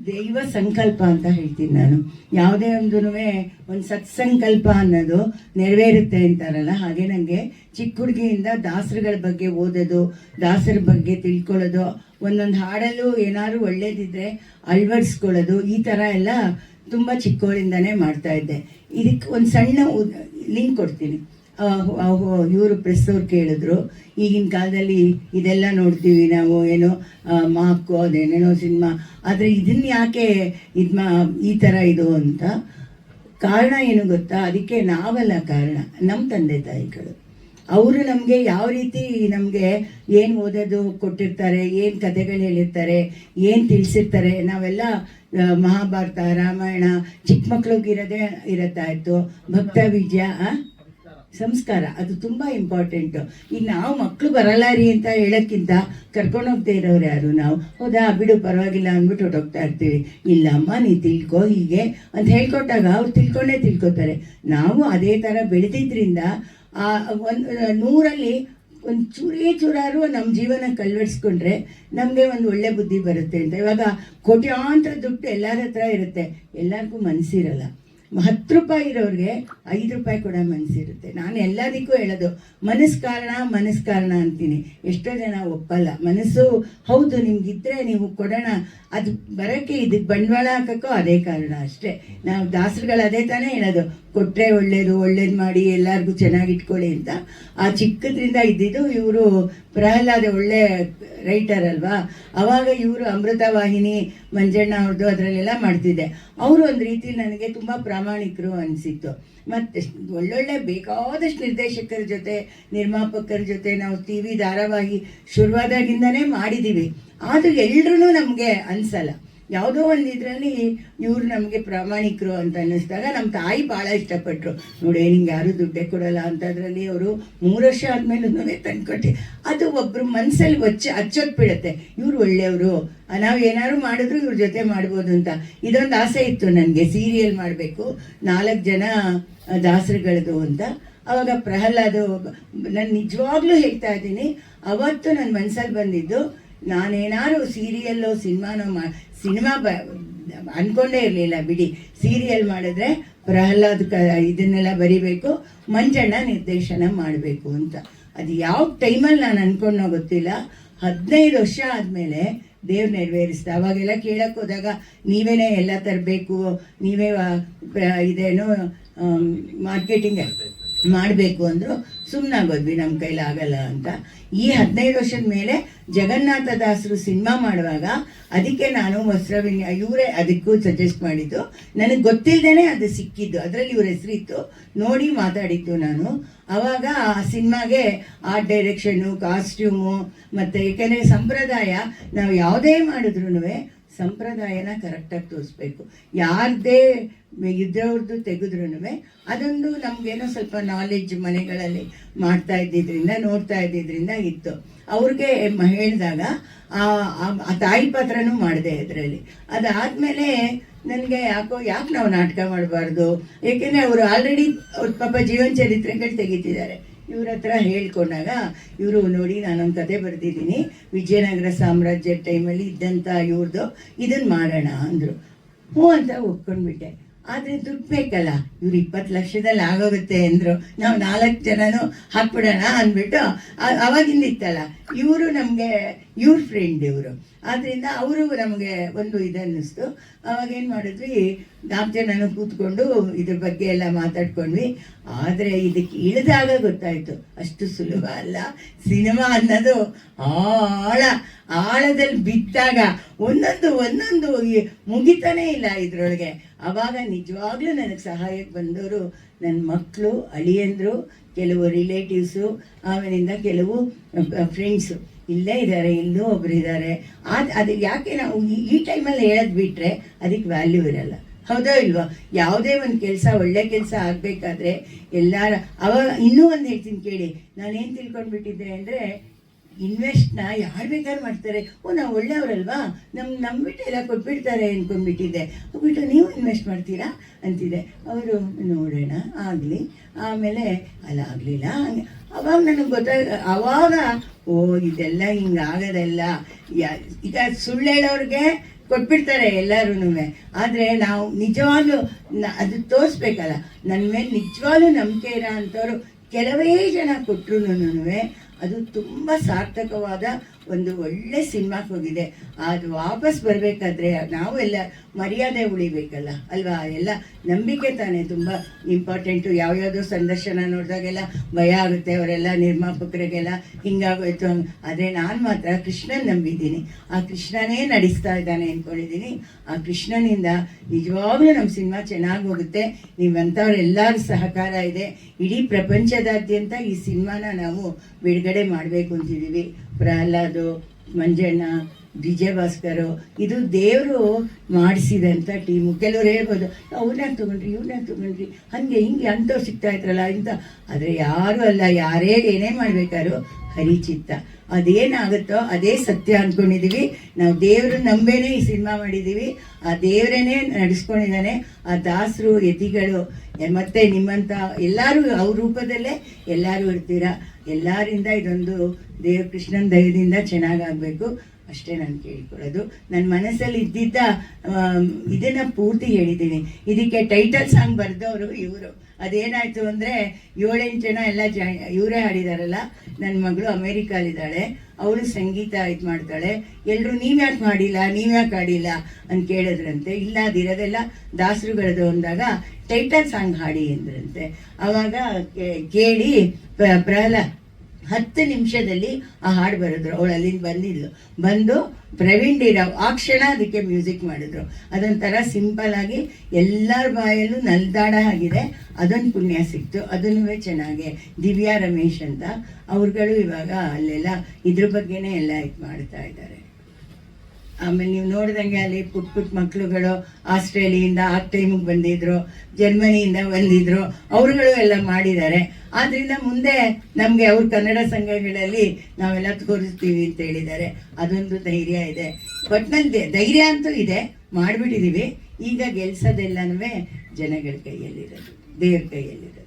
ದೈವ ಸಂಕಲ್ಪ ಅಂತ ಹೇಳ್ತೀನಿ ನಾನು. ಯಾವುದೇ ಒಂದು ಸತ್ಸಂಕಲ್ಪ ಅನ್ನೋದು ನೆರವೇರುತ್ತೆ ಅಂತಾರಲ್ಲ, ಹಾಗೆ ನನಗೆ ಚಿಕ್ಕ ಹುಡುಗಿಯಿಂದ ದಾಸರುಗಳ ಬಗ್ಗೆ ಓದೋದು, ದಾಸರ ಬಗ್ಗೆ ತಿಳ್ಕೊಳ್ಳೋದು, ಒಂದೊಂದು ಹಾಡಲ್ಲೂ ಏನಾದ್ರು ಒಳ್ಳೇದಿದ್ರೆ ಅಳವಡಿಸ್ಕೊಳ್ಳೋದು, ಈ ಥರ ಎಲ್ಲ ತುಂಬ ಚಿಕ್ಕವಳಿಂದನೇ ಮಾಡ್ತಾ ಇದ್ದೆ. ಇದಕ್ಕೆ ಒಂದು ಸಣ್ಣ ಲಿಂಕ್ ಕೊಡ್ತೀನಿ. ಇವರು ಪ್ರೆಸ್ ಅವ್ರು ಕೇಳಿದ್ರು, ಈಗಿನ ಕಾಲದಲ್ಲಿ ಇದೆಲ್ಲ ನೋಡ್ತೀವಿ ನಾವು, ಏನೋ ಮಾಕು ಅದೇನೇನೋ ಸಿನಿಮಾ, ಆದರೆ ಇದನ್ನ ಯಾಕೆ ಈ ಥರ ಇದು ಅಂತ. ಕಾರಣ ಏನು ಗೊತ್ತಾ? ಅದಕ್ಕೆ ನಾವಲ್ಲ ಕಾರಣ, ನಮ್ಮ ತಂದೆ ತಾಯಿಗಳು. ಅವರು ನಮಗೆ ಯಾವ ರೀತಿ ನಮಗೆ ಏನು ಓದೋದು ಕೊಟ್ಟಿರ್ತಾರೆ, ಏನು ಕಥೆಗಳು ಹೇಳಿರ್ತಾರೆ, ಏನು ತಿಳಿಸಿರ್ತಾರೆ. ನಾವೆಲ್ಲ ಮಹಾಭಾರತ, ರಾಮಾಯಣ ಚಿಕ್ಕ ಮಕ್ಳಿಗಿರೋದೇ ಇರುತ್ತಾ ಇತ್ತು. ಭಕ್ತ ವಿಜಯ ಸಂಸ್ಕಾರ ಅದು ತುಂಬ ಇಂಪಾರ್ಟೆಂಟು. ಈಗ ನಾವು ಮಕ್ಕಳು ಬರಲ್ಲ ರೀ ಅಂತ ಹೇಳೋಕ್ಕಿಂತ ಕರ್ಕೊಂಡು ಹೋಗ್ತಾ ಇರೋರು ಯಾರು ನಾವು? ಹೌದಾ ಬಿಡು ಪರವಾಗಿಲ್ಲ ಅಂದ್ಬಿಟ್ಟು ಹೊಟ್ಟೋಗ್ತಾ ಇರ್ತೀವಿ. ಇಲ್ಲಮ್ಮ ನೀ ತಿಳ್ಕೊ ಹೀಗೆ ಅಂತ ಹೇಳ್ಕೊಟ್ಟಾಗ ಅವ್ರು ತಿಳ್ಕೊತಾರೆ. ನಾವು ಅದೇ ಥರ ಬೆಳೆದಿದ್ರಿಂದ ಒಂದು 100ರಲ್ಲಿ ಒಂದು ಚೂರಾರು ನಮ್ಮ ಜೀವನ ಕಳ್ವಡಿಸ್ಕೊಂಡ್ರೆ ನಮಗೆ ಒಂದು ಒಳ್ಳೆ ಬುದ್ಧಿ ಬರುತ್ತೆ ಅಂತ. ಇವಾಗ ಕೋಟ್ಯಾಂತರ ದುಡ್ಡು ಎಲ್ಲರ ಹತ್ರ ಇರುತ್ತೆ, ಎಲ್ಲರಿಗೂ ಮನಸ್ಸಿರಲ್ಲ. ರೂಪಾಯಿ ಇರೋರಿಗೆ 5 ರೂಪಾಯಿ ಕೊಡೋ ಮನಸ್ಸಿರುತ್ತೆ. ನಾನು ಎಲ್ಲದಕ್ಕೂ ಹೇಳೋದು ಮನಸ್ಸು ಕಾರಣ ಅಂತೀನಿ. ಎಷ್ಟೋ ಜನ ಒಪ್ಪಲ್ಲ. ಮನಸ್ಸು ಹೌದು ನಿಮ್ಗಿದ್ರೆ ನೀವು ಕೊಡೋಣ, ಅದು ಬರೋಕ್ಕೆ ಇದಕ್ಕೆ ಬಂಡವಾಳ ಹಾಕೋಕ್ಕೋ ಅದೇ ಕಾರಣ ಅಷ್ಟೇ. ನಾವು ದಾಸರುಗಳು ಅದೇ ತಾನೇ ಹೇಳೋದು, ಕೊಟ್ಟರೆ ಒಳ್ಳೇದು ಮಾಡಿ ಎಲ್ಲರಿಗೂ ಚೆನ್ನಾಗಿ ಇಟ್ಕೊಳ್ಳಿ ಅಂತ. ಆ ಚಿಕ್ಕದ್ರಿಂದ ಇದ್ದಿದ್ದು. ಇವರು ಪ್ರಹ್ಲಾದ ಒಳ್ಳೆ ರೈಟರ್ ಅಲ್ವಾ, ಅವಾಗ ಇವರು ಅಮೃತ ವಾಹಿನಿ ಮಂಜಣ್ಣ ಅವ್ರದ್ದು ಅದರಲ್ಲೆಲ್ಲ ಮಾಡ್ತಿದ್ದೆ. ಅವರು ಒಂದು ರೀತಿಲಿ ನನಗೆ ತುಂಬ ಪ್ರಾಮಾಣಿಕರು ಅನಿಸಿತ್ತು. ಮತ್ತು ಒಳ್ಳೊಳ್ಳೆ ಬೇಕಾದಷ್ಟು ನಿರ್ದೇಶಕರ ಜೊತೆ, ನಿರ್ಮಾಪಕರ ಜೊತೆ ನಾವು ಟಿ ವಿ ಧಾರಾವಾಹಿ ಶುರುವಾದಾಗಿಂದನೇ ಮಾಡಿದ್ದೀವಿ. ಆದರೂ ಎಲ್ಲರೂ ನಮಗೆ ಅನಿಸಲ್ಲ. ಯಾವುದೋ ಒಂದು ಇದರಲ್ಲಿ ಇವರು ನಮಗೆ ಪ್ರಾಮಾಣಿಕರು ಅಂತ ಅನ್ನಿಸ್ದಾಗ ನಮ್ಮ ತಾಯಿ ಭಾಳ ಇಷ್ಟಪಟ್ಟರು. ನೋಡಿ ನಿಂಗೆ ಯಾರೂ ದುಡ್ಡೇ ಕೊಡೋಲ್ಲ ಅಂತದ್ರಲ್ಲಿ ಅವರು 3 ವರ್ಷ ಆದಮೇಲೂ ತಂದುಕೊಟ್ಟು ಅದು ಒಬ್ಬರು ಮನಸ್ಸಲ್ಲಿ ಹಚ್ಚೊತ್ಬಿಡುತ್ತೆ, ಇವ್ರು ಒಳ್ಳೆಯವರು, ನಾವು ಏನಾದ್ರು ಮಾಡಿದ್ರು ಇವ್ರ ಜೊತೆ ಮಾಡ್ಬೋದು ಅಂತ. ಇದೊಂದು ಆಸೆ ಇತ್ತು ನನಗೆ, ಸೀರಿಯಲ್ ಮಾಡಬೇಕು 4 ಜನ ದಾಸರುಗಳದು ಅಂತ. ಆವಾಗ ಪ್ರಹ್ಲಾದು ನಾನು ನಿಜವಾಗ್ಲೂ ಹೇಳ್ತಾ ಇದ್ದೀನಿ, ಅವತ್ತು ನನ್ನ ಮನಸ್ಸಲ್ಲಿ ಬಂದಿದ್ದು ನಾನೇನಾದ್ರು ಸೀರಿಯಲ್ಲು ಸಿನಿಮಾ ಅಂದ್ಕೊಂಡೇ ಇರಲಿಲ್ಲ ಬಿಡಿ. ಸೀರಿಯಲ್ ಮಾಡಿದ್ರೆ ಪ್ರಹ್ಲಾದ್ ಇದನ್ನೆಲ್ಲ ಬರಿಬೇಕು, ಮಂಜಣ್ಣ ನಿರ್ದೇಶನ ಮಾಡಬೇಕು ಅಂತ. ಅದು ಯಾವ ಟೈಮಲ್ಲಿ ನಾನು ಅಂದ್ಕೊಂಡೋ ಗೊತ್ತಿಲ್ಲ. 15 ವರ್ಷ ಆದಮೇಲೆ ದೇವ್ರು ನೆರವೇರಿಸ್ದೆ. ಅವಾಗೆಲ್ಲ ಕೇಳಕ್ಕೆ ಹೋದಾಗ ನೀವೇನೇ ಎಲ್ಲ ತರಬೇಕು, ನೀವೇ ಇದೇನು ಮಾರ್ಕೆಟಿಂಗ್ ಮಾಡಬೇಕು ಅಂದರು. ಸುಮ್ಮನಾಗೋದ್ವಿ, ನಮ್ಮ ಕೈಲಾಗಲ್ಲ ಅಂತ. ಈ 15 ವರ್ಷದ ಮೇಲೆ ಜಗನ್ನಾಥ ದಾಸರು ಸಿನಿಮಾ ಮಾಡುವಾಗ ಅದಕ್ಕೆ ನಾನು ಇವರೇ ಅದಕ್ಕೂ ಸಜೆಸ್ಟ್ ಮಾಡಿದ್ದು. ನನಗೆ ಗೊತ್ತಿಲ್ಲದೇ ಅದು ಸಿಕ್ಕಿದ್ದು, ಅದರಲ್ಲಿ ಇವ್ರ ಹೆಸರಿತ್ತು, ನೋಡಿ ಮಾತಾಡಿದ್ದು ನಾನು. ಆವಾಗ ಆ ಸಿನಿಮಾಗೆ ಆರ್ಟ್ ಡೈರೆಕ್ಷನ್ನು, ಕಾಸ್ಟ್ಯೂಮು ಮತ್ತು ಏಕೆಂದರೆ ಸಂಪ್ರದಾಯ ನಾವು ಯಾವುದೇ ಮಾಡಿದ್ರೂ ಸಂಪ್ರದಾಯನ ಕರೆಕ್ಟಾಗಿ ತೋರಿಸ್ಬೇಕು. ಯಾರದೇ ಇದ್ದವ್ರದ್ದು ತೆಗೆದ್ರೂ ಅದೊಂದು ನಮಗೇನೋ ಸ್ವಲ್ಪ ನಾಲೆಡ್ಜ್ ಮನೆಗಳಲ್ಲಿ ಮಾಡ್ತಾ ಇದ್ದಿದ್ದರಿಂದ ನೋಡ್ತಾ ಇದ್ದಿದ್ದರಿಂದ ಇತ್ತು. ಅವ್ರಿಗೆ ಹೇಳಿದಾಗ ಆ ತಾಯಿ ಪಾತ್ರನೂ ಮಾಡಿದೆ ಇದರಲ್ಲಿ. ಅದಾದಮೇಲೆ ನನಗೆ ಯಾಕೆ ನಾವು ನಾಟಕ ಮಾಡಬಾರ್ದು, ಏಕೆಂದರೆ ಅವರು ಆಲ್ರೆಡಿ ಅವ್ರ ಪಾಪ ಜೀವನ ಚರಿತ್ರೆಗಳು ತೆಗಿತಿದ್ದಾರೆ. ಇವ್ರ ಹತ್ರ ಹೇಳ್ಕೊಂಡಾಗ ಇವರು ನೋಡಿ ನಾನೊಂದು ಕತೆ ಬರೆದಿದ್ದೀನಿ, ವಿಜಯನಗರ ಸಾಮ್ರಾಜ್ಯದ ಟೈಮಲ್ಲಿ ಇದ್ದಂಥ ಇವ್ರದ್ದು, ಇದನ್ನು ಮಾಡೋಣ ಅಂದರು. ಹ್ಞೂ ಅಂತ ಒಪ್ಕೊಂಡ್ಬಿಟ್ಟೆ. ಆದರೆ ದುಡ್ಡು ಬೇಕಲ್ಲ, ಇವ್ರು 20 ಲಕ್ಷದಲ್ಲಿ ಆಗೋಗುತ್ತೆ ಅಂದರು. ನಾವು 4 ಜನನೂ ಹಾಕ್ಬಿಡೋಣ ಅಂದ್ಬಿಟ್ಟು ಅವಾಗಿಂದ ಇತ್ತಲ್ಲ, ಇವರು ನಮಗೆ ಇವ್ರ ಫ್ರೆಂಡ್ ಇವರು, ಆದ್ದರಿಂದ ಅವರು ನಮಗೆ ಒಂದು ಇದನ್ನಿಸ್ತು. ಅವಾಗೇನು ಮಾಡಿದ್ವಿ, 4 ಜನನೂ ಕೂತ್ಕೊಂಡು ಇದ್ರ ಬಗ್ಗೆ ಎಲ್ಲ ಮಾತಾಡ್ಕೊಂಡ್ವಿ. ಆದರೆ ಇದಕ್ಕೆ ಇಳಿದಾಗ ಗೊತ್ತಾಯಿತು ಅಷ್ಟು ಸುಲಭ ಅಲ್ಲ. ಸಿನಿಮಾ ಅನ್ನೋದು ಆಳದಲ್ಲಿ ಬಿದ್ದಾಗ ಒಂದೊಂದು ಮುಗಿತಾನೇ ಇಲ್ಲ ಇದರೊಳಗೆ. ಆವಾಗ ನಿಜವಾಗ್ಲೂ ನನಗೆ ಸಹಾಯಕ್ಕೆ ಬಂದವರು ನನ್ನ ಮಕ್ಕಳು, ಅಳಿಯಂದರು, ಕೆಲವು ರಿಲೇಟಿವ್ಸು, ಆಮೇಲಿಂದ ಕೆಲವು ಫ್ರೆಂಡ್ಸು ಇಲ್ಲೇ ಇದ್ದಾರೆ, ಇಲ್ಲೂ ಒಬ್ರು ಇದ್ದಾರೆ. ಅದು ಯಾಕೆ ನಾವು ಈ ಟೈಮಲ್ಲಿ ಹೇಳೋದು ಬಿಟ್ಟರೆ ಅದಕ್ಕೆ ವ್ಯಾಲ್ಯೂ ಇರಲ್ಲ. ಹೌದೋ ಇಲ್ವಾ? ಯಾವುದೇ ಒಂದು ಕೆಲಸ, ಒಳ್ಳೆ ಕೆಲಸ ಆಗಬೇಕಾದ್ರೆ ಎಲ್ಲರ ಅವಾಗ ಇನ್ನೂ ಒಂದು ಹೇಳ್ತೀನಿ ಕೇಳಿ. ನಾನೇನು ತಿಳ್ಕೊಂಡ್ಬಿಟ್ಟಿದ್ದೆ ಅಂದರೆ, ಇನ್ವೆಸ್ಟ್ನ ಯಾರು ಬೇಕಾದ್ರೂ ಮಾಡ್ತಾರೆ, ನಾವು ಒಳ್ಳೆಯವರಲ್ವಾ, ನಂಬಿಟ್ಟು ಎಲ್ಲ ಕೊಟ್ಬಿಡ್ತಾರೆ ಅಂದ್ಕೊಂಡ್ಬಿಟ್ಟಿದ್ದೆ. ಹೋಗ್ಬಿಟ್ಟು ನೀವು ಇನ್ವೆಸ್ಟ್ ಮಾಡ್ತೀರಾ ಅಂತಿದೆ. ಅವರು ನೋಡೋಣ ಆಗಲಿ, ಆಮೇಲೆ ಅಲ್ಲ ಆಗಲಿಲ್ಲ. ಅವಾಗ ನನಗೆ ಅವಾಗ ಇದೆಲ್ಲ ಹಿಂಗಾಗೋದಲ್ಲ. ಈಗ ಸುಳ್ಳು ಹೇಳೋರಿಗೆ ಕೊಟ್ಬಿಡ್ತಾರೆ ಎಲ್ಲರೂ. ಆದರೆ ನಾವು ನಿಜವಾಗ್ಲೂ ಅದು ತೋರಿಸ್ಬೇಕಲ್ಲ. ನನ್ನ ಮೇಲೆ ನಿಜವಾಗ್ಲೂ ನಂಬಿಕೆ ಇರೋ ಅಂಥವ್ರು ಕೆಲವೇ ಜನ ಕೊಟ್ಟರು ಅದು ತುಂಬ ಸಾರ್ಥಕವಾದ ಒಂದು ಒಳ್ಳೆ ಸಿನಿಮಾಕ್ಕೆ ಹೋಗಿದೆ. ಅದು ವಾಪಸ್ ಬರಬೇಕಾದ್ರೆ ನಾವು ಎಲ್ಲ ಮರ್ಯಾದೆ ಉಳಿಬೇಕಲ್ಲ ಅಲ್ವಾ? ಎಲ್ಲ ನಂಬಿಕೆ ತಾನೇ ತುಂಬ ಇಂಪಾರ್ಟೆಂಟು. ಯಾವ್ಯಾವುದೋ ಸಂದರ್ಶನ ನೋಡಿದಾಗೆಲ್ಲ ಭಯ ಆಗುತ್ತೆ, ಅವರೆಲ್ಲ ನಿರ್ಮಾಪಕರಿಗೆಲ್ಲ ಹಿಂಗಾಗೋಯ್ತು. ಆದರೆ ನಾನು ಮಾತ್ರ ಕೃಷ್ಣನ್ ನಂಬಿದ್ದೀನಿ. ಆ ಕೃಷ್ಣನೇ ನಡೆಸ್ತಾ ಇದ್ದಾನೆ ಅಂದ್ಕೊಂಡಿದ್ದೀನಿ. ಆ ಕೃಷ್ಣನಿಂದ ನಿಜವಾಗ್ಲೂ ನಮ್ಮ ಸಿನಿಮಾ ಚೆನ್ನಾಗಿ ಹೋಗುತ್ತೆ. ನೀವಂಥವ್ರೆಲ್ಲರ ಸಹಕಾರ ಇದೆ. ಇಡೀ ಪ್ರಪಂಚದಾದ್ಯಂತ ಈ ಸಿನಿಮಾನ ನಾವು ಬಿಡುಗಡೆ ಮಾಡಬೇಕು ಅಂತಿದ್ದೀವಿ. ಪ್ರಹ್ಲಾದು, ಮಂಜಣ್ಣ, ವಿಜಯ ಭಾಸ್ಕರು, ಇದು ದೇವರು ಮಾಡಿಸಿದಂಥ ಟೀಮು. ಕೆಲವ್ರು ಹೇಳ್ಬೋದು ಅವ್ರನ್ನ ತೊಗೊಂಡ್ರಿ, ಇವ್ರನ್ನ ತೊಗೊಂಡ್ರಿ, ಹಾಗೆ ಹಿಂಗೆ ಅಂಥವ್ರು ಸಿಗ್ತಾ ಇದ್ರಲ್ಲ ಇಂಥ. ಆದರೆ ಯಾರೂ ಅಲ್ಲ, ಯಾರೇ ಏನೇ ಮಾಡಬೇಕಾದ್ರು ಹರಿಚಿತ್ತ. ಅದೇನಾಗುತ್ತೋ ಅದೇ ಸತ್ಯ ಅಂದ್ಕೊಂಡಿದ್ದೀವಿ ನಾವು. ದೇವರು ನಂಬೇನೆ ಈ ಸಿನಿಮಾ ಮಾಡಿದ್ದೀವಿ. ಆ ದೇವರೇನೆ ನಡೆಸ್ಕೊಂಡಿದ್ದಾನೆ. ಆ ದಾಸರು, ಯತಿಗಳು ಮತ್ತು ನಿಮ್ಮಂಥ ಎಲ್ಲರೂ ಅವ್ರ ರೂಪದಲ್ಲೇ ಎಲ್ಲರೂ ಇರ್ತೀರ. ಎಲ್ಲರಿಂದ ಇದೊಂದು ಕೃಷ್ಣನ ದಯದಿಂದ ಚೆನ್ನಾಗಾಗಬೇಕು ಅಷ್ಟೇ ನಾನು ಕೇಳ್ಕೊಳ್ಳೋದು. ನನ್ನ ಮನಸ್ಸಲ್ಲಿ ಇದ್ದಿದ್ದ ಇದನ್ನ ಪೂರ್ತಿ ಹೇಳಿದ್ದೀನಿ. ಇದಕ್ಕೆ ಟೈಟಲ್ ಸಾಂಗ್ ಬರೆದವರು ಇವರು. ಅದೇನಾಯ್ತು ಅಂದರೆ 7-8 ಜನ ಎಲ್ಲ ಇವರೇ ಹಾಡಿದಾರಲ್ಲ. ನನ್ನ ಮಗಳು ಅಮೇರಿಕಾಲಿದ್ದಾಳೆ, ಅವಳು ಸಂಗೀತ ಇದು ಮಾಡ್ತಾಳೆ. ಎಲ್ಲರೂ ನೀವ್ಯಾಕೆ ಹಾಡಿಲ್ಲ ಅಂತ ಕೇಳಿದ್ರಂತೆ. ಇಲ್ಲ, ಅದಿರೋದೆಲ್ಲ ದಾಸರುಗಳದು ಅಂದಾಗ ಟೈಟಲ್ ಸಾಂಗ್ ಹಾಡಿ ಅಂದ್ರಂತೆ. ಆವಾಗ ಕೇಳಿ ಪ್ರಹ್ಲಾದ್ 10 ನಿಮಿಷದಲ್ಲಿ ಆ ಹಾಡು ಬರೆದ್ರು. ಅವಳು ಅಲ್ಲಿಂದ ಬಂದು ಪ್ರವೀಣ್ ಡಿ ರಾವ್ ಆ ಕ್ಷಣ ಅದಕ್ಕೆ ಮ್ಯೂಸಿಕ್ ಮಾಡಿದ್ರು. ಅದೊಂಥರ ಸಿಂಪಲ್ ಆಗಿ ಎಲ್ಲರ ಬಾಯಲ್ಲೂ ನಲ್ದಾಡ ಆಗಿದೆ. ಅದೊಂದು ಪುಣ್ಯ ಸಿಕ್ತು. ಅದನ್ನೂ ಚೆನ್ನಾಗಿ ದಿವ್ಯಾ ರಮೇಶ್ ಅಂತ ಅವ್ರುಗಳು ಇವಾಗ ಅಲ್ಲೆಲ್ಲ ಇದ್ರ ಬಗ್ಗೆನೇ ಎಲ್ಲ ಇದು ಮಾಡ್ತಾ ಇದ್ದಾರೆ. ಆಮೇಲೆ ನೀವು ನೋಡ್ದಂಗೆ ಅಲ್ಲಿ ಪುಟ್ಟ ಮಕ್ಕಳುಗಳು ಆಸ್ಟ್ರೇಲಿಯಿಂದ ಆ ಟೈಮಿಗೆ ಬಂದಿದ್ರು, ಜರ್ಮನಿಯಿಂದ ಬಂದಿದ್ರು, ಅವ್ರುಗಳು ಎಲ್ಲ ಮಾಡಿದ್ದಾರೆ. ಆದ್ರಿಂದ ಮುಂದೆ ನಮಗೆ ಅವ್ರ ಕನ್ನಡ ಸಂಘಗಳಲ್ಲಿ ನಾವೆಲ್ಲ ತೋರಿಸ್ತೀವಿ ಅಂತ ಹೇಳಿದ್ದಾರೆ. ಅದೊಂದು ಧೈರ್ಯ ಇದೆ. ಒಟ್ಟಿನಲ್ಲಿ ಧೈರ್ಯ ಅಂತೂ ಇದೆ, ಮಾಡಿಬಿಟ್ಟಿದ್ದೀವಿ. ಈಗ ಗೆಲ್ಸೋದೆಲ್ಲನೂ ಜನಗಳ ಕೈಯಲ್ಲಿರೋದು, ದೇವ್ರ ಕೈಯಲ್ಲಿರೋದು.